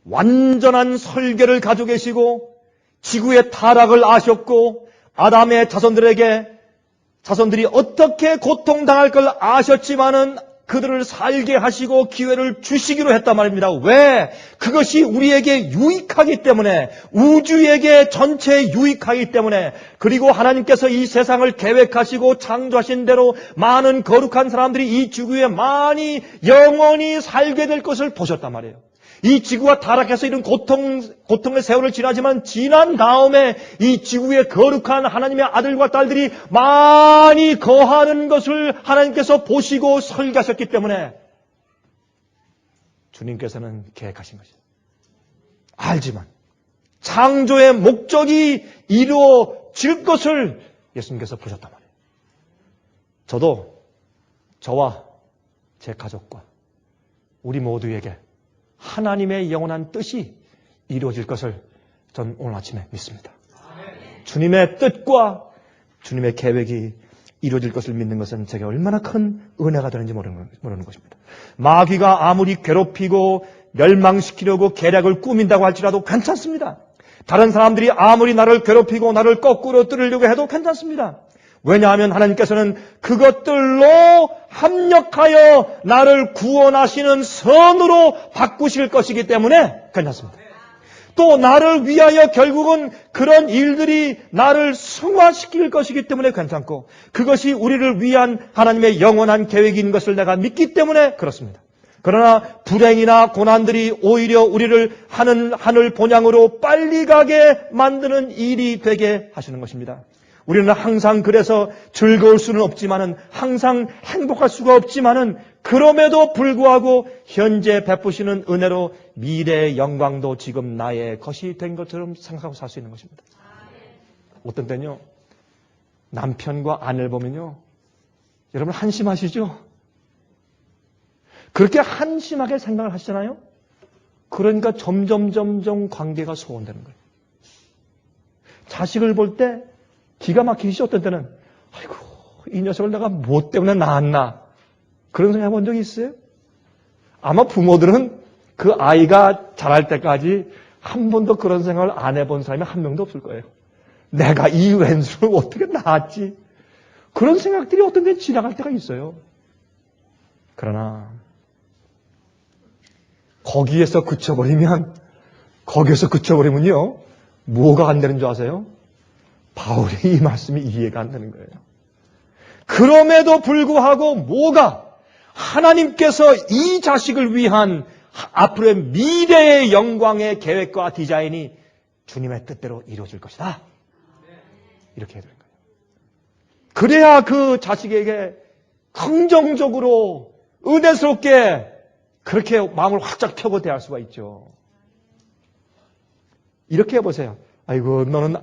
완전한 설계를 가지고 계시고 지구의 타락을 아셨고 아담의 자손들이 어떻게 고통당할 걸 아셨지만은 그들을 살게 하시고 기회를 주시기로 했단 말입니다. 왜? 그것이 우리에게 유익하기 때문에, 우주에게 전체에 유익하기 때문에, 그리고 하나님께서 이 세상을 계획하시고 창조하신 대로 많은 거룩한 사람들이 이 지구에 많이 영원히 살게 될 것을 보셨단 말이에요. 이 지구가 타락해서 이런 고통의 세월을 지나지만 지난 다음에 이 지구에 거룩한 하나님의 아들과 딸들이 많이 거하는 것을 하나님께서 보시고 설계하셨기 때문에 주님께서는 계획하신 것이에요. 알지만 창조의 목적이 이루어질 것을 예수님께서 보셨단 말이에요. 저도 저와 제 가족과 우리 모두에게 하나님의 영원한 뜻이 이루어질 것을 전 오늘 아침에 믿습니다. 주님의 뜻과 주님의 계획이 이루어질 것을 믿는 것은 제게 얼마나 큰 은혜가 되는지 모르는 것입니다. 마귀가 아무리 괴롭히고 멸망시키려고 계략을 꾸민다고 할지라도 괜찮습니다. 다른 사람들이 아무리 나를 괴롭히고 나를 거꾸로 뚫으려고 해도 괜찮습니다. 왜냐하면 하나님께서는 그것들로 합력하여 나를 구원하시는 선으로 바꾸실 것이기 때문에 괜찮습니다. 또 나를 위하여 결국은 그런 일들이 나를 승화시킬 것이기 때문에 괜찮고 그것이 우리를 위한 하나님의 영원한 계획인 것을 내가 믿기 때문에 그렇습니다. 그러나 불행이나 고난들이 오히려 우리를 하늘 본향으로 빨리 가게 만드는 일이 되게 하시는 것입니다. 우리는 항상 그래서 즐거울 수는 없지만은, 항상 행복할 수가 없지만은, 그럼에도 불구하고 현재 베푸시는 은혜로 미래의 영광도 지금 나의 것이 된 것처럼 생각하고 살 수 있는 것입니다. 어떤 때는요, 남편과 아내를 보면요, 여러분 한심하시죠? 그렇게 한심하게 생각을 하시잖아요? 그러니까 점점 관계가 소원되는 거예요. 자식을 볼 때 기가 막히시죠? 어떤 때는 아이고 이 녀석을 내가 뭐 때문에 낳았나 그런 생각 해본 적이 있어요? 아마 부모들은 그 아이가 자랄 때까지 한 번도 그런 생각을 안 해본 사람이 한 명도 없을 거예요. 내가 이 왼수를 어떻게 낳았지? 그런 생각들이 어떤 때 지나갈 때가 있어요. 그러나 거기에서 그쳐버리면요, 뭐가 안 되는 줄 아세요? 바울의 이 말씀이 이해가 안 되는 거예요. 그럼에도 불구하고 뭐가 하나님께서 이 자식을 위한 앞으로의 미래의 영광의 계획과 디자인이 주님의 뜻대로 이루어질 것이다. 이렇게 해야 되는 거예요. 그래야 그 자식에게 긍정적으로 은혜스럽게 그렇게 마음을 활짝 펴고 대할 수가 있죠. 이렇게 해보세요. 아이고 너는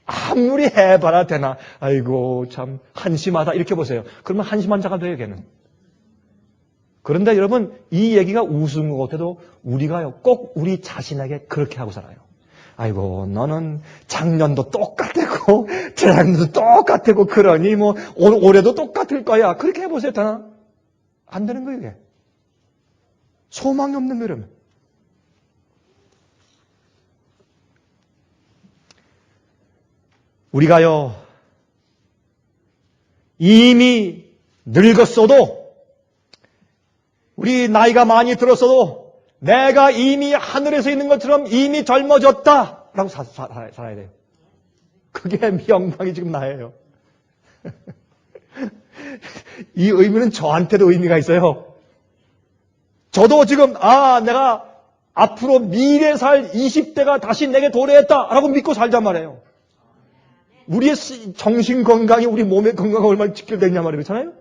아무리 해봐야 되나. 아이고 참 한심하다. 이렇게 보세요. 그러면 한심한 자가 돼요, 걔는. 그런데 여러분 이 얘기가 우스운 것 같아도 우리가요 꼭 우리 자신에게 그렇게 하고 살아요. 아이고 너는 작년도 똑같았고 재작년도 똑같았고 그러니 뭐 올해도 똑같을 거야. 그렇게 해보세요. 되나? 안 되는 거예요, 이게. 소망이 없는 거예요. 우리가요, 이미 늙었어도, 우리 나이가 많이 들었어도, 내가 이미 하늘에서 있는 것처럼 이미 젊어졌다! 라고 살아야 돼요. 그게 영광이 지금 나예요. 이 의미는 저한테도 의미가 있어요. 저도 지금, 내가 앞으로 미래 살 20대가 다시 내게 도래했다! 라고 믿고 살잔 말이에요. 우리의 정신 건강이 우리 몸의 건강과 얼마나 직결되냐 말이에요. 그렇잖아요?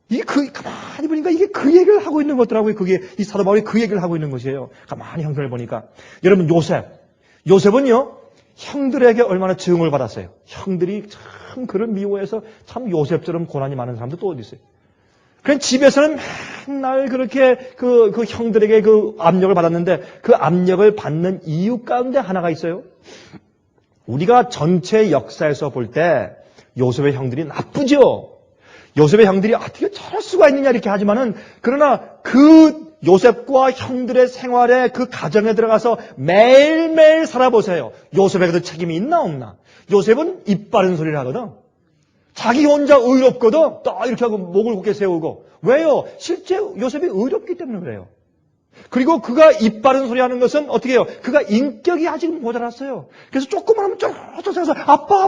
이게 가만히 보니까 이게 그 얘기를 하고 있는 것더라고요. 그게, 이 사도 바울이 그 얘기를 하고 있는 것이에요. 가만히 형편을 보니까. 여러분, 요셉은요, 형들에게 얼마나 증오를 받았어요. 형들이 참 그를 미워해서 참 요셉처럼 고난이 많은 사람도 또 어디 있어요. 그냥 집에서는 맨날 그렇게 그 형들에게 그 압력을 받았는데 그 압력을 받는 이유 가운데 하나가 있어요. 우리가 전체 역사에서 볼 때 요셉의 형들이 나쁘죠. 요셉의 형들이 어떻게 저럴 수가 있느냐 이렇게 하지만은 그러나 그 요셉과 형들의 생활에 그 가정에 들어가서 매일매일 살아보세요. 요셉에게도 책임이 있나 없나? 요셉은 입 바른 소리를 하거든. 자기 혼자 의롭거든. 딱 이렇게 하고 목을 굳게 세우고. 왜요? 실제 요셉이 의롭기 때문에 그래요. 그리고 그가 입 바른 소리 하는 것은 어떻게 해요? 그가 인격이 아직 모자랐어요. 그래서 조금만 하면 쩌쩌쩌서 아빠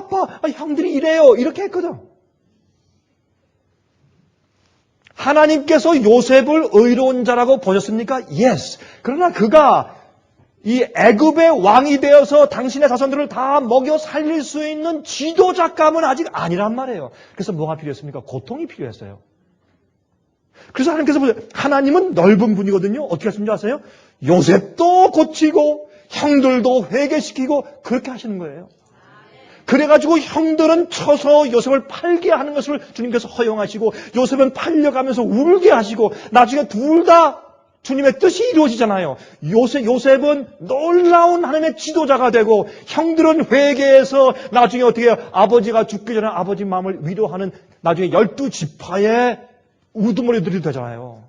형들이 이래요. 이렇게 했거든. 하나님께서 요셉을 의로운 자라고 보셨습니까? Yes. 그러나 그가 이 애굽의 왕이 되어서 당신의 자손들을 다 먹여 살릴 수 있는 지도자감은 아직 아니란 말이에요. 그래서 뭐가 필요했습니까? 고통이 필요했어요. 그래서 하나님께서 보세요. 하나님은 넓은 분이거든요. 어떻게 하시는지 아세요? 요셉도 고치고 형들도 회개시키고 그렇게 하시는 거예요. 그래가지고 형들은 쳐서 요셉을 팔게 하는 것을 주님께서 허용하시고 요셉은 팔려가면서 울게 하시고 나중에 둘 다 주님의 뜻이 이루어지잖아요. 요셉은 놀라운 하나님의 지도자가 되고 형들은 회개해서 나중에 어떻게 해요? 아버지가 죽기 전에 아버지 마음을 위로하는 나중에 12지파의 우두머리들이 되잖아요.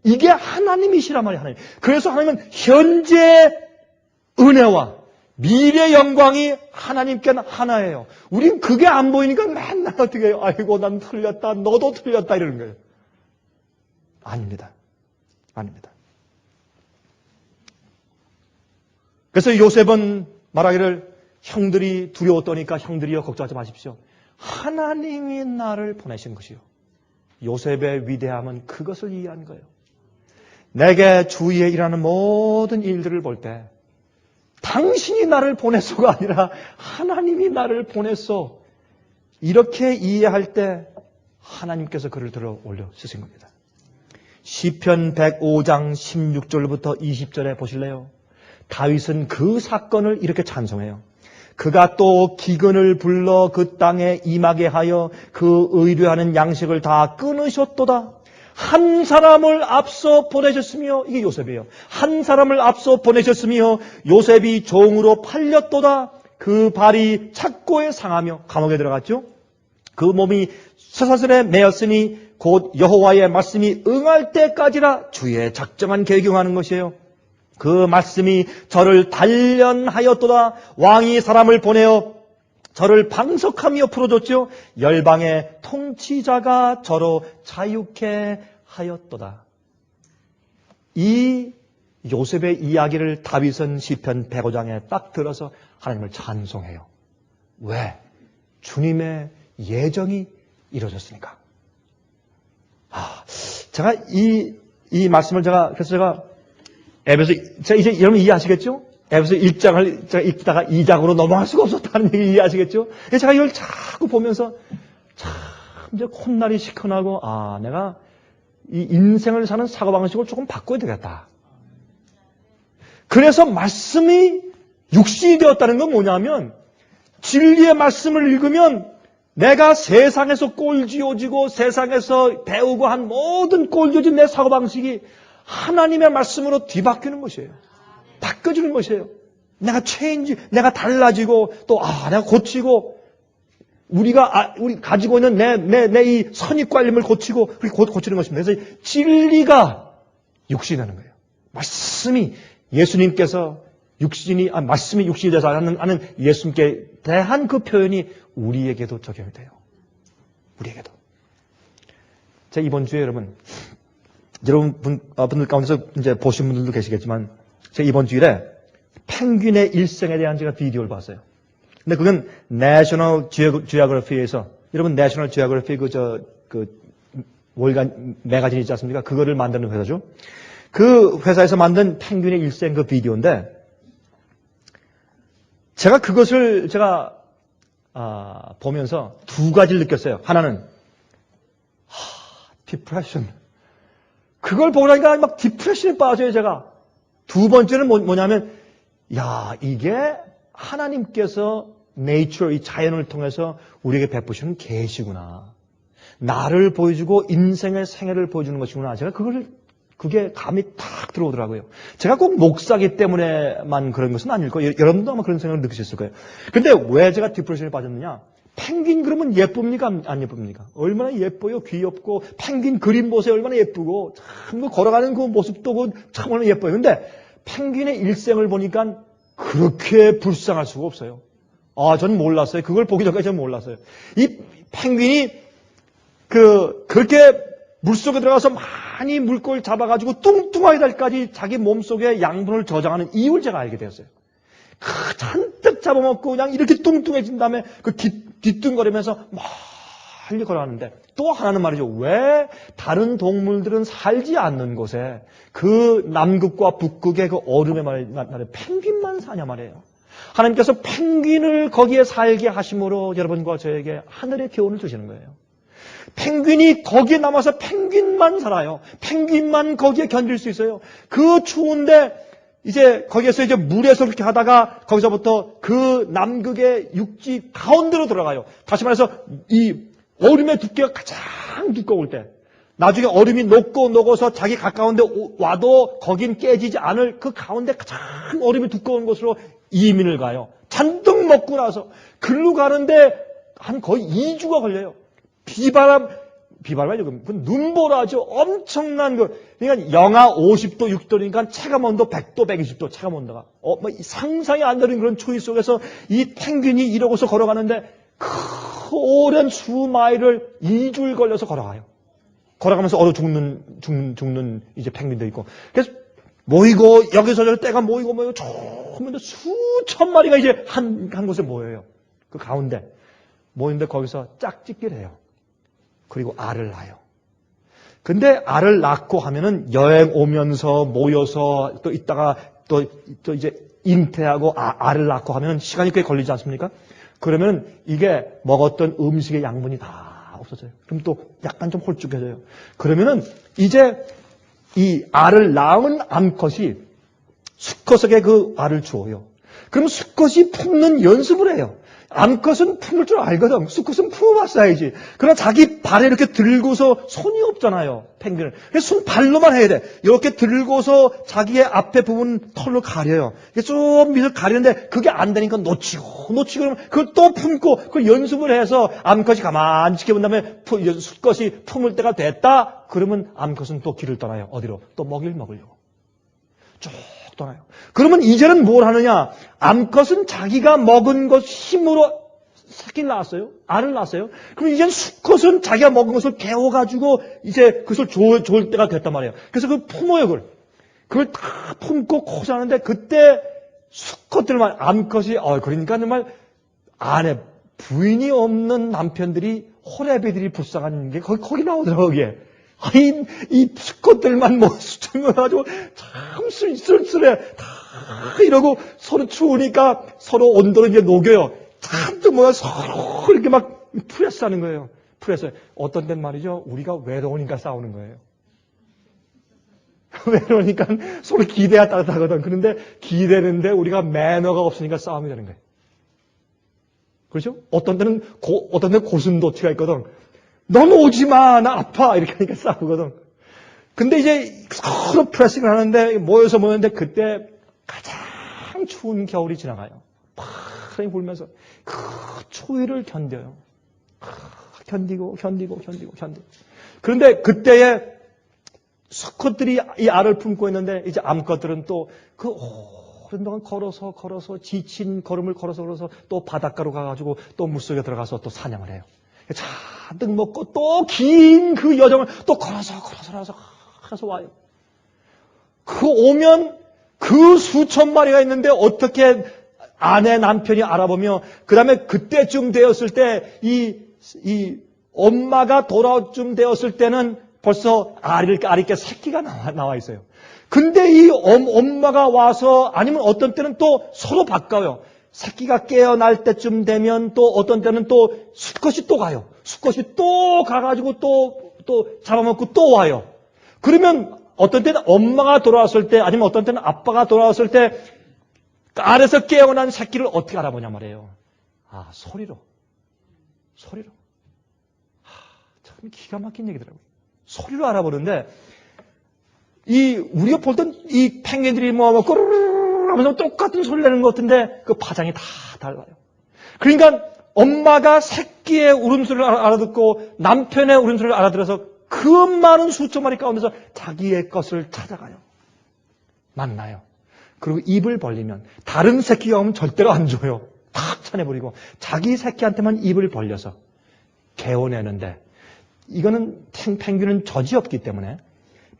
이게 하나님이시란 말이에요. 하나님. 그래서 하나님은 현재 은혜와 미래 영광이 하나님께는 하나예요. 우린 그게 안 보이니까 맨날 어떻게 해요? 아이고 난 틀렸다. 너도 틀렸다. 이러는 거예요. 아닙니다. 아닙니다. 그래서 요셉은 말하기를 형들이 두려웠더니까 형들이여 걱정하지 마십시오. 하나님이 나를 보내신 것이요. 요셉의 위대함은 그것을 이해한 거예요. 내게 주위에 일하는 모든 일들을 볼 때 당신이 나를 보냈소가 아니라 하나님이 나를 보냈소. 이렇게 이해할 때 하나님께서 그를 들어 올려 쓰신 겁니다. 시편 105장 16절부터 20절에 보실래요? 다윗은 그 사건을 이렇게 찬송해요. 그가 또 기근을 불러 그 땅에 임하게 하여 그 의뢰하는 양식을 다 끊으셨도다. 한 사람을 앞서 보내셨으며, 이게 요셉이에요. 한 사람을 앞서 보내셨으며 요셉이 종으로 팔렸도다. 그 발이 착고에 상하며 감옥에 들어갔죠. 그 몸이 쇠사슬에 매였으니 곧 여호와의 말씀이 응할 때까지라 주의 작정한 계경하는 것이에요. 그 말씀이 저를 단련하였도다. 왕이 사람을 보내어 저를 방석하며 풀어줬죠. 열방의 통치자가 저로 자유케 하였도다. 이 요셉의 이야기를 다윗은 시편 105장에 딱 들어서 하나님을 찬송해요. 왜? 주님의 예정이 이루어졌으니까. 제가 이 말씀을 제가 에베소, 이제 여러분 이해하시겠죠? 에베소 1장을 제가 읽다가 2장으로 넘어갈 수가 없었다는 얘기 이해하시겠죠? 제가 이걸 자꾸 보면서 참 이제 콧날이 시큰하고, 내가 이 인생을 사는 사고방식을 조금 바꿔야 되겠다. 그래서 말씀이 육신이 되었다는 건 뭐냐면, 진리의 말씀을 읽으면 내가 세상에서 꼴지어지고 세상에서 배우고 한 모든 꼴지어진 내 사고방식이 하나님의 말씀으로 뒤바뀌는 것이에요. 바꿔주는 것이에요. 내가 내가 달라지고 또 내가 고치고 우리 가지고 있는 내 이 선입관념을 고치고 그렇게 고치는 것입니다. 그래서 진리가 육신이 되는 거예요. 말씀이 예수님께서 말씀이 육신이 돼서 하는 예수님께 대한 그 표현이 우리에게도 적용이 돼요. 우리에게도. 제가 이번 주에 분들 가운데서 이제 보신 분들도 계시겠지만, 제가 이번 주일에 펭귄의 일생에 대한 제가 비디오를 봤어요. 근데 그건 내셔널 지오그래피에서, 여러분 내셔널 지오그래피 월간 매거진 있지 않습니까? 그거를 만드는 회사죠. 그 회사에서 만든 펭귄의 일생 그 비디오인데, 제가 그것을 보면서 두 가지를 느꼈어요. 하나는 디프레션. 그걸 보고 나니까 막 디프레션에 빠져요, 제가. 두 번째는 뭐냐면, 이게 하나님께서 이 자연을 통해서 우리에게 베푸시는 계시구나. 나를 보여주고 인생의 생애를 보여주는 것이구나. 제가 그게 감이 탁 들어오더라고요. 제가 꼭 목사기 때문에만 그런 것은 아닐 거예요. 여러분도 아마 그런 생각을 느끼셨을 거예요. 근데 왜 제가 디프레션에 빠졌느냐? 펭귄 그러면 예쁩니까? 안 예쁩니까? 얼마나 예뻐요. 귀엽고 펭귄 그림 보세요. 얼마나 예쁘고 참 걸어가는 그 모습도 참 얼마나 예뻐요. 근데 펭귄의 일생을 보니까 그렇게 불쌍할 수가 없어요. 전 몰랐어요. 그걸 보기 전까지 전 몰랐어요. 이 펭귄이 그렇게 물속에 들어가서 많이 물고기를 잡아가지고 뚱뚱하게 될까지 자기 몸속에 양분을 저장하는 이유를 제가 알게 되었어요. 잔뜩 잡아먹고 그냥 이렇게 뚱뚱해진 다음에 뒤뚱거리면서 멀리 걸어가는데, 또 하나는 말이죠. 왜 다른 동물들은 살지 않는 곳에 그 남극과 북극의 그 얼음에 말이에요. 펭귄만 사냐 말이에요. 하나님께서 펭귄을 거기에 살게 하심으로 여러분과 저에게 하늘의 교훈을 주시는 거예요. 펭귄이 거기에 남아서 펭귄만 살아요. 펭귄만 거기에 견딜 수 있어요. 그 추운데 이제 거기에서 이제 물에서 그렇게 하다가 거기서부터 그 남극의 육지 가운데로 들어가요. 다시 말해서 이 얼음의 두께가 가장 두꺼울 때, 나중에 얼음이 녹어서 자기 가까운데 와도 거긴 깨지지 않을 그 가운데 가장 얼음이 두꺼운 곳으로 이민을 가요. 잔뜩 먹고 나서 글로 가는데 한 거의 2주가 걸려요. 비바람이 눈보라죠. 엄청난 그러니까 영하 50도, 6도니까 체감 온도 100도, 120도 체감 온도가 상상이 안 되는 그런 추위 속에서 이 펭귄이 이러고서 걸어가는데 그 오랜 수마일을 2주를 걸려서 걸어가요. 걸어가면서 얼어 죽는 이제 펭귄도 있고. 그래서 모이고 여기서 저기 때가 모이고 처음에 수천 마리가 이제 한 곳에 모여요. 그 가운데 모이는데 거기서 짝짓기를 해요. 그리고 알을 낳아요. 근데 알을 낳고 하면은 여행 오면서 모여서 또 있다가 또 이제 잉태하고 알을 낳고 하면 시간이 꽤 걸리지 않습니까? 그러면 이게 먹었던 음식의 양분이 다 없어져요. 그럼 또 약간 좀 홀쭉해져요. 그러면은 이제 이 알을 낳은 암컷이 수컷에게 그 알을 주어요. 그럼 수컷이 품는 연습을 해요. 암컷은 품을 줄 알거든. 수컷은 품어봤어야지. 그러나 자기 발에 이렇게 들고서 손이 없잖아요. 펭귄은. 그래서 손 발로만 해야 돼. 이렇게 들고서 자기의 앞에 부분 털로 가려요. 좀 밑을 가리는데 그게 안 되니까 놓치고 그러면 그걸 또 품고 그걸 연습을 해서 암컷이 가만히 지켜본 다음에 수컷이 품을 때가 됐다. 그러면 암컷은 또 길을 떠나요. 어디로? 또 먹이를 먹으려고. 쭉 떠나요. 그러면 이제는 뭘 하느냐? 암컷은 자기가 먹은 것 힘으로 새끼를 낳았어요. 알을 낳았어요. 그럼 이제는 수컷은 자기가 먹은 것을 개워가지고 이제 그것을 좋을 때가 됐단 말이에요. 그래서 그걸 품어요, 그걸 다 품고 고생하는데 그때 수컷들만, 암컷이, 그러니까 정말 아내, 부인이 없는 남편들이 호래비들이 불쌍한 게 거기 나오더라고요, 거기에. 이 수컷들만 수청해가지고 참 쓸쓸해. 다 이러고 서로 추우니까 서로 온도를 이제 녹여요. 잔뜩 서로 이렇게 막 프레스 하는 거예요. 프레스. 어떤 때는 말이죠. 우리가 외로우니까 싸우는 거예요. 외로우니까 서로 기대가 따뜻하거든. 그런데 기대는데 우리가 매너가 없으니까 싸움이 되는 거예요. 그렇죠? 어떤 때는 고슴도치가 있거든. 너무 오지 마, 나 아파. 이렇게 하니까 싸우거든. 근데 이제 서로 프레싱을 하는데 모였는데 그때 가장 추운 겨울이 지나가요. 파랑이 불면서 그 추위를 견뎌요. 견디고. 그런데 그때에 수컷들이 이 알을 품고 있는데 이제 암컷들은 또 그 오랜 동안 걸어서 지친 걸음을 걸어서 또 바닷가로 가가지고 또 물속에 들어가서 또 사냥을 해요. 잔뜩 먹고 또 긴 그 여정을 또 걸어서 와요. 그 오면 그 수천 마리가 있는데 어떻게 아내 남편이 알아보며 그 다음에 그때쯤 되었을 때 이 엄마가 돌아오쯤 되었을 때는 벌써 알이께 새끼가 나와 있어요. 근데 이 엄마가 와서 아니면 어떤 때는 또 서로 바꿔요. 새끼가 깨어날 때쯤 되면 또 어떤 때는 또 수컷이 또 가요. 수컷이 또 가가지고 또 잡아먹고 또 와요. 그러면 어떤 때는 엄마가 돌아왔을 때 아니면 어떤 때는 아빠가 돌아왔을 때 알에서 깨어난 새끼를 어떻게 알아보냐 말이에요. 소리로. 참 기가 막힌 얘기더라고요. 소리로 알아보는데 우리가 볼 땐 이 펭귄들이 꼬르르르 하면서 똑같은 소리를 내는 것 같은데 그 파장이 다 달라요. 그러니까 엄마가 새끼의 울음소리를 알아듣고 남편의 울음소리를 알아들어서 그 많은 수천 마리 가운데서 자기의 것을 찾아가요. 만나요. 그리고 입을 벌리면 다른 새끼가 오면 절대로 안 줘요. 탁 쳐내버리고 자기 새끼한테만 입을 벌려서 개워내는데 이거는 펭귄은 젖이 없기 때문에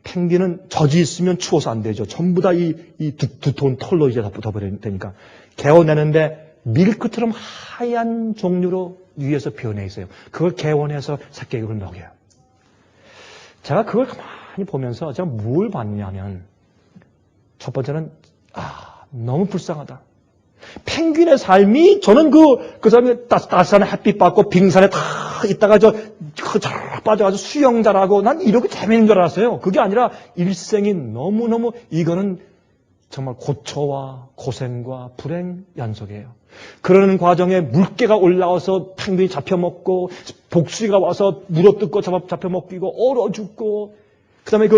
펭귄은 젖이 있으면 추워서 안 되죠. 전부 다 이 두터운 털로 이제 다 붙어버리니까. 개워내는데 밀크처럼 하얀 종류로 위에서 변해 있어요. 그걸 개워내서 새끼에게 먹여요. 제가 그걸 가만히 보면서 제가 뭘 봤냐면 첫 번째는 너무 불쌍하다. 펭귄의 삶이 저는 그 사람이 따스한 햇빛 받고 빙산에 다 있다가 잘 빠져가지고 수영 잘하고 난 이렇게 재밌는 줄 알았어요. 그게 아니라 일생이 너무너무 이거는 정말 고초와 고생과 불행 연속이에요. 그러는 과정에 물개가 올라와서 펭귄이 잡혀먹고 복수가 와서 물어뜯고 잡혀먹기고 얼어 죽고 그다음에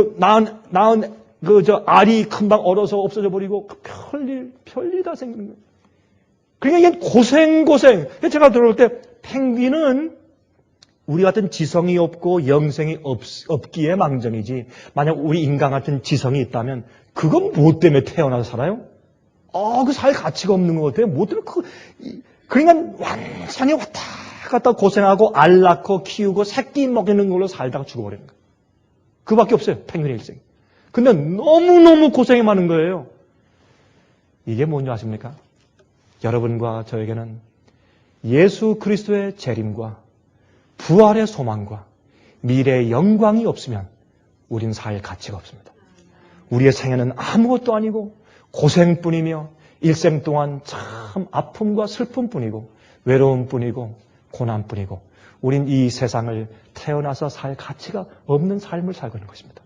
낳은 알이 금방 얼어서 없어져 버리고 별일 다 생기는 거예요. 그러니까 이게 고생. 제가 들어올 때 펭귄은 우리 같은 지성이 없고 영생이 없기에 망정이지 만약 우리 인간 같은 지성이 있다면 그건 뭐 때문에 태어나서 살아요? 그 살 가치가 없는 것 같아요. 뭐 때문에 그러니까 완전히 왔다 갔다 고생하고 알 낳고 키우고 새끼 먹이는 걸로 살다가 죽어버리는 거예요. 그밖에 없어요. 펭귄의 일생. 근데 너무너무 고생이 많은 거예요. 이게 뭔지 아십니까? 여러분과 저에게는 예수 그리스도의 재림과 부활의 소망과 미래의 영광이 없으면 우린 살 가치가 없습니다. 우리의 생애는 아무것도 아니고 고생뿐이며 일생 동안 참 아픔과 슬픔뿐이고 외로움뿐이고 고난뿐이고 우린 이 세상을 태어나서 살 가치가 없는 삶을 살고 있는 것입니다.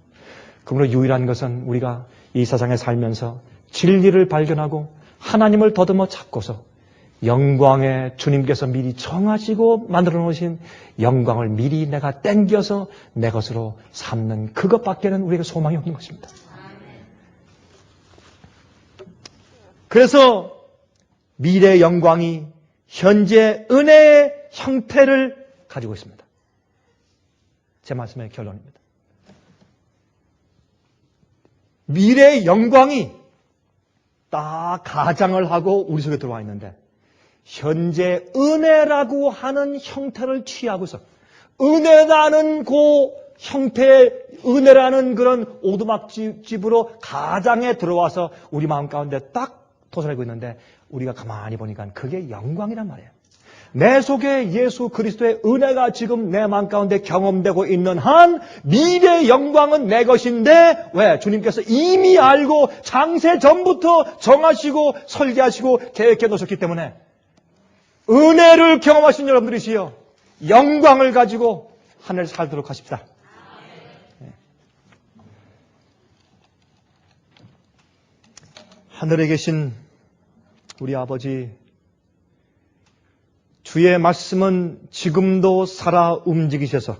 그러므로 유일한 것은 우리가 이 세상에 살면서 진리를 발견하고 하나님을 더듬어 찾고서 영광의 주님께서 미리 정하시고 만들어 놓으신 영광을 미리 내가 땡겨서 내 것으로 삼는 그것밖에는 우리에게 소망이 없는 것입니다. 그래서 미래의 영광이 현재 은혜의 형태를 가지고 있습니다. 제 말씀의 결론입니다. 미래의 영광이 딱 가장을 하고 우리 속에 들어와 있는데 현재 은혜라고 하는 형태를 취하고서 은혜라는 그 형태의 은혜라는 그런 오두막집으로 가장에 들어와서 우리 마음 가운데 딱 도사리고 있는데 우리가 가만히 보니까 그게 영광이란 말이에요. 내 속에 예수 그리스도의 은혜가 지금 내 마음 가운데 경험되고 있는 한 미래의 영광은 내 것인데 왜? 주님께서 이미 알고 창세 전부터 정하시고 설계하시고 계획해 놓으셨기 때문에 은혜를 경험하신 여러분들이시여 영광을 가지고 하늘을 살도록 하십시다. 하늘에 계신 우리 아버지, 주의 말씀은 지금도 살아 움직이셔서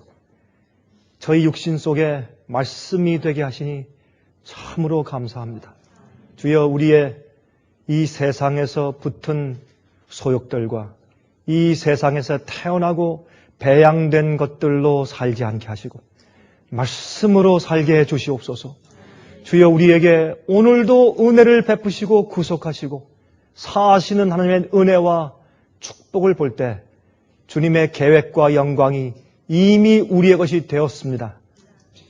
저희 육신 속에 말씀이 되게 하시니 참으로 감사합니다. 주여, 우리의 이 세상에서 붙은 소욕들과 이 세상에서 태어나고 배양된 것들로 살지 않게 하시고 말씀으로 살게 해 주시옵소서. 주여, 우리에게 오늘도 은혜를 베푸시고 구속하시고 사하시는 하나님의 은혜와 축복을 볼 때 주님의 계획과 영광이 이미 우리의 것이 되었습니다.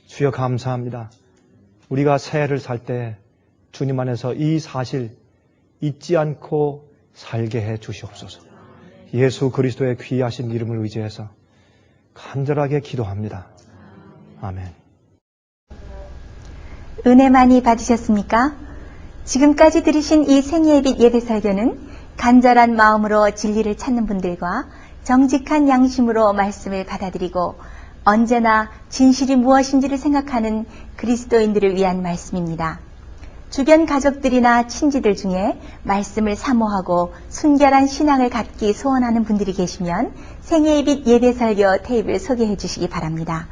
주여, 감사합니다. 우리가 새해를 살 때 주님 안에서 이 사실 잊지 않고 살게 해 주시옵소서. 예수 그리스도의 귀하신 이름을 의지해서 간절하게 기도합니다. 아멘. 은혜 많이 받으셨습니까? 지금까지 들으신 이 생예빛 예배 설교는 간절한 마음으로 진리를 찾는 분들과 정직한 양심으로 말씀을 받아들이고 언제나 진실이 무엇인지를 생각하는 그리스도인들을 위한 말씀입니다. 주변 가족들이나 친지들 중에 말씀을 사모하고 순결한 신앙을 갖기 소원하는 분들이 계시면 생예빛 예배 설교 테이프를 소개해 주시기 바랍니다.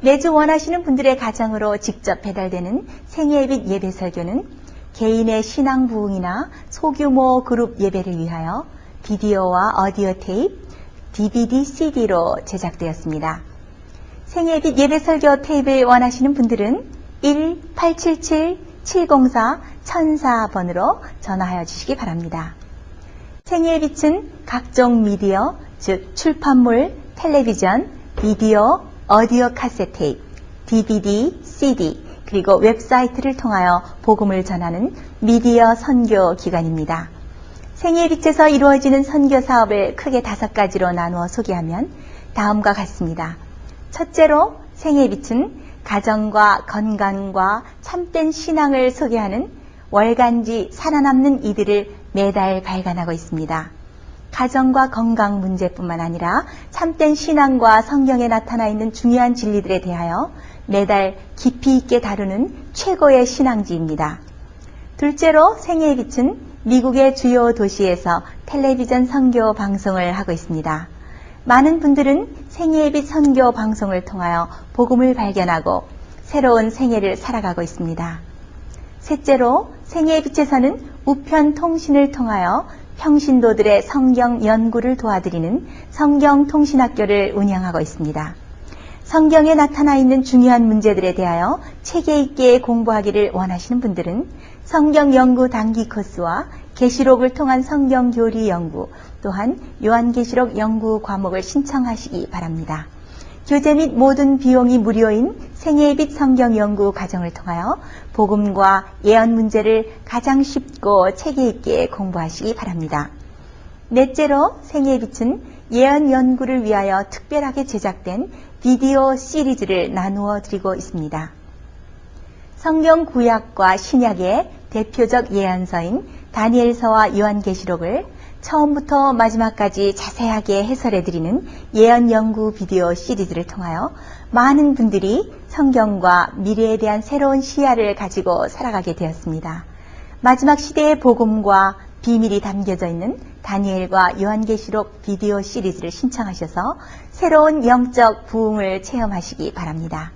매주 원하시는 분들의 가정으로 직접 배달되는 생예빛 예배 설교는 개인의 신앙 부흥이나 소규모 그룹 예배를 위하여 비디오와 오디오 테이프, DVD, CD로 제작되었습니다. 생예빛 예배 설교 테이프를 원하시는 분들은 1-877-704-1004번으로 전화하여 주시기 바랍니다. 생예빛은 각종 미디어, 즉 출판물, 텔레비전, 비디오, 오디오 카세트 테이프, DVD, CD, 그리고 웹사이트를 통하여 복음을 전하는 미디어 선교 기관입니다. 생예빛에서 이루어지는 선교 사업을 크게 5가지로 나누어 소개하면 다음과 같습니다. 첫째로 생예빛은 가정과 건강과 참된 신앙을 소개하는 월간지 살아남는 이들을 매달 발간하고 있습니다. 가정과 건강 문제뿐만 아니라 참된 신앙과 성경에 나타나 있는 중요한 진리들에 대하여 매달 깊이 있게 다루는 최고의 신앙지입니다. 둘째로 생예빛은 미국의 주요 도시에서 텔레비전 선교 방송을 하고 있습니다. 많은 분들은 생예빛 선교 방송을 통하여 복음을 발견하고 새로운 생애를 살아가고 있습니다. 셋째로 생예빛에서는 우편 통신을 통하여 평신도들의 성경 연구를 도와드리는 성경통신학교를 운영하고 있습니다. 성경에 나타나 있는 중요한 문제들에 대하여 체계 있게 공부하기를 원하시는 분들은 성경 연구 단기 코스와 계시록을 통한 성경 교리 연구, 또한 요한계시록 연구 과목을 신청하시기 바랍니다. 교재 및 모든 비용이 무료인 생예빛 성경 연구 과정을 통하여 복음과 예언 문제를 가장 쉽고 체계 있게 공부하시기 바랍니다. 넷째로 생예빛은 예언 연구를 위하여 특별하게 제작된 비디오 시리즈를 나누어 드리고 있습니다. 성경 구약과 신약의 대표적 예언서인 다니엘서와 요한계시록을 처음부터 마지막까지 자세하게 해설해드리는 예언 연구 비디오 시리즈를 통하여 많은 분들이 성경과 미래에 대한 새로운 시야를 가지고 살아가게 되었습니다. 마지막 시대의 복음과 비밀이 담겨져 있는 다니엘과 요한계시록 비디오 시리즈를 신청하셔서 새로운 영적 부흥을 체험하시기 바랍니다.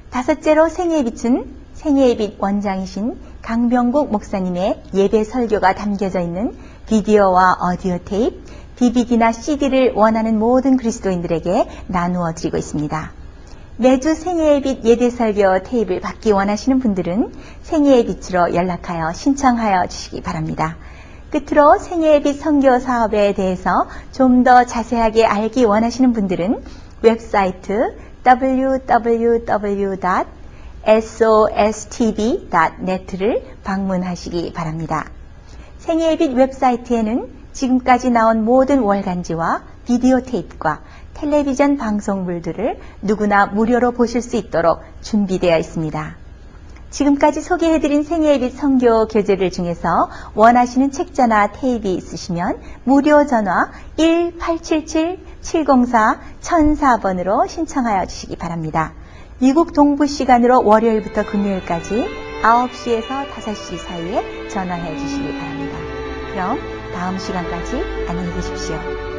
다섯째로 생애의 빛은 생애의 빛 원장이신 강병국 목사님의 예배 설교가 담겨져 있는 비디오와 오디오 테이프, DVD나 CD를 원하는 모든 그리스도인들에게 나누어 드리고 있습니다. 매주 생애의 빛 예배 설교 테이프를 받기 원하시는 분들은 생애의 빛으로 연락하여 신청하여 주시기 바랍니다. 끝으로 생애의 빛 선교 사업에 대해서 좀 더 자세하게 알기 원하시는 분들은 웹사이트 www.sostv.net를 방문하시기 바랍니다. 생애의 빛 웹사이트에는 지금까지 나온 모든 월간지와 비디오 테이프와 텔레비전 방송물들을 누구나 무료로 보실 수 있도록 준비되어 있습니다. 지금까지 소개해드린 생애의 빛 선교 교재들 중에서 원하시는 책자나 테이프 있으시면 무료 전화 1-877-704-1004번으로 신청하여 주시기 바랍니다. 미국 동부 시간으로 월요일부터 금요일까지 9시에서 5시 사이에 전화해 주시기 바랍니다. 그럼 다음 시간까지 안녕히 계십시오.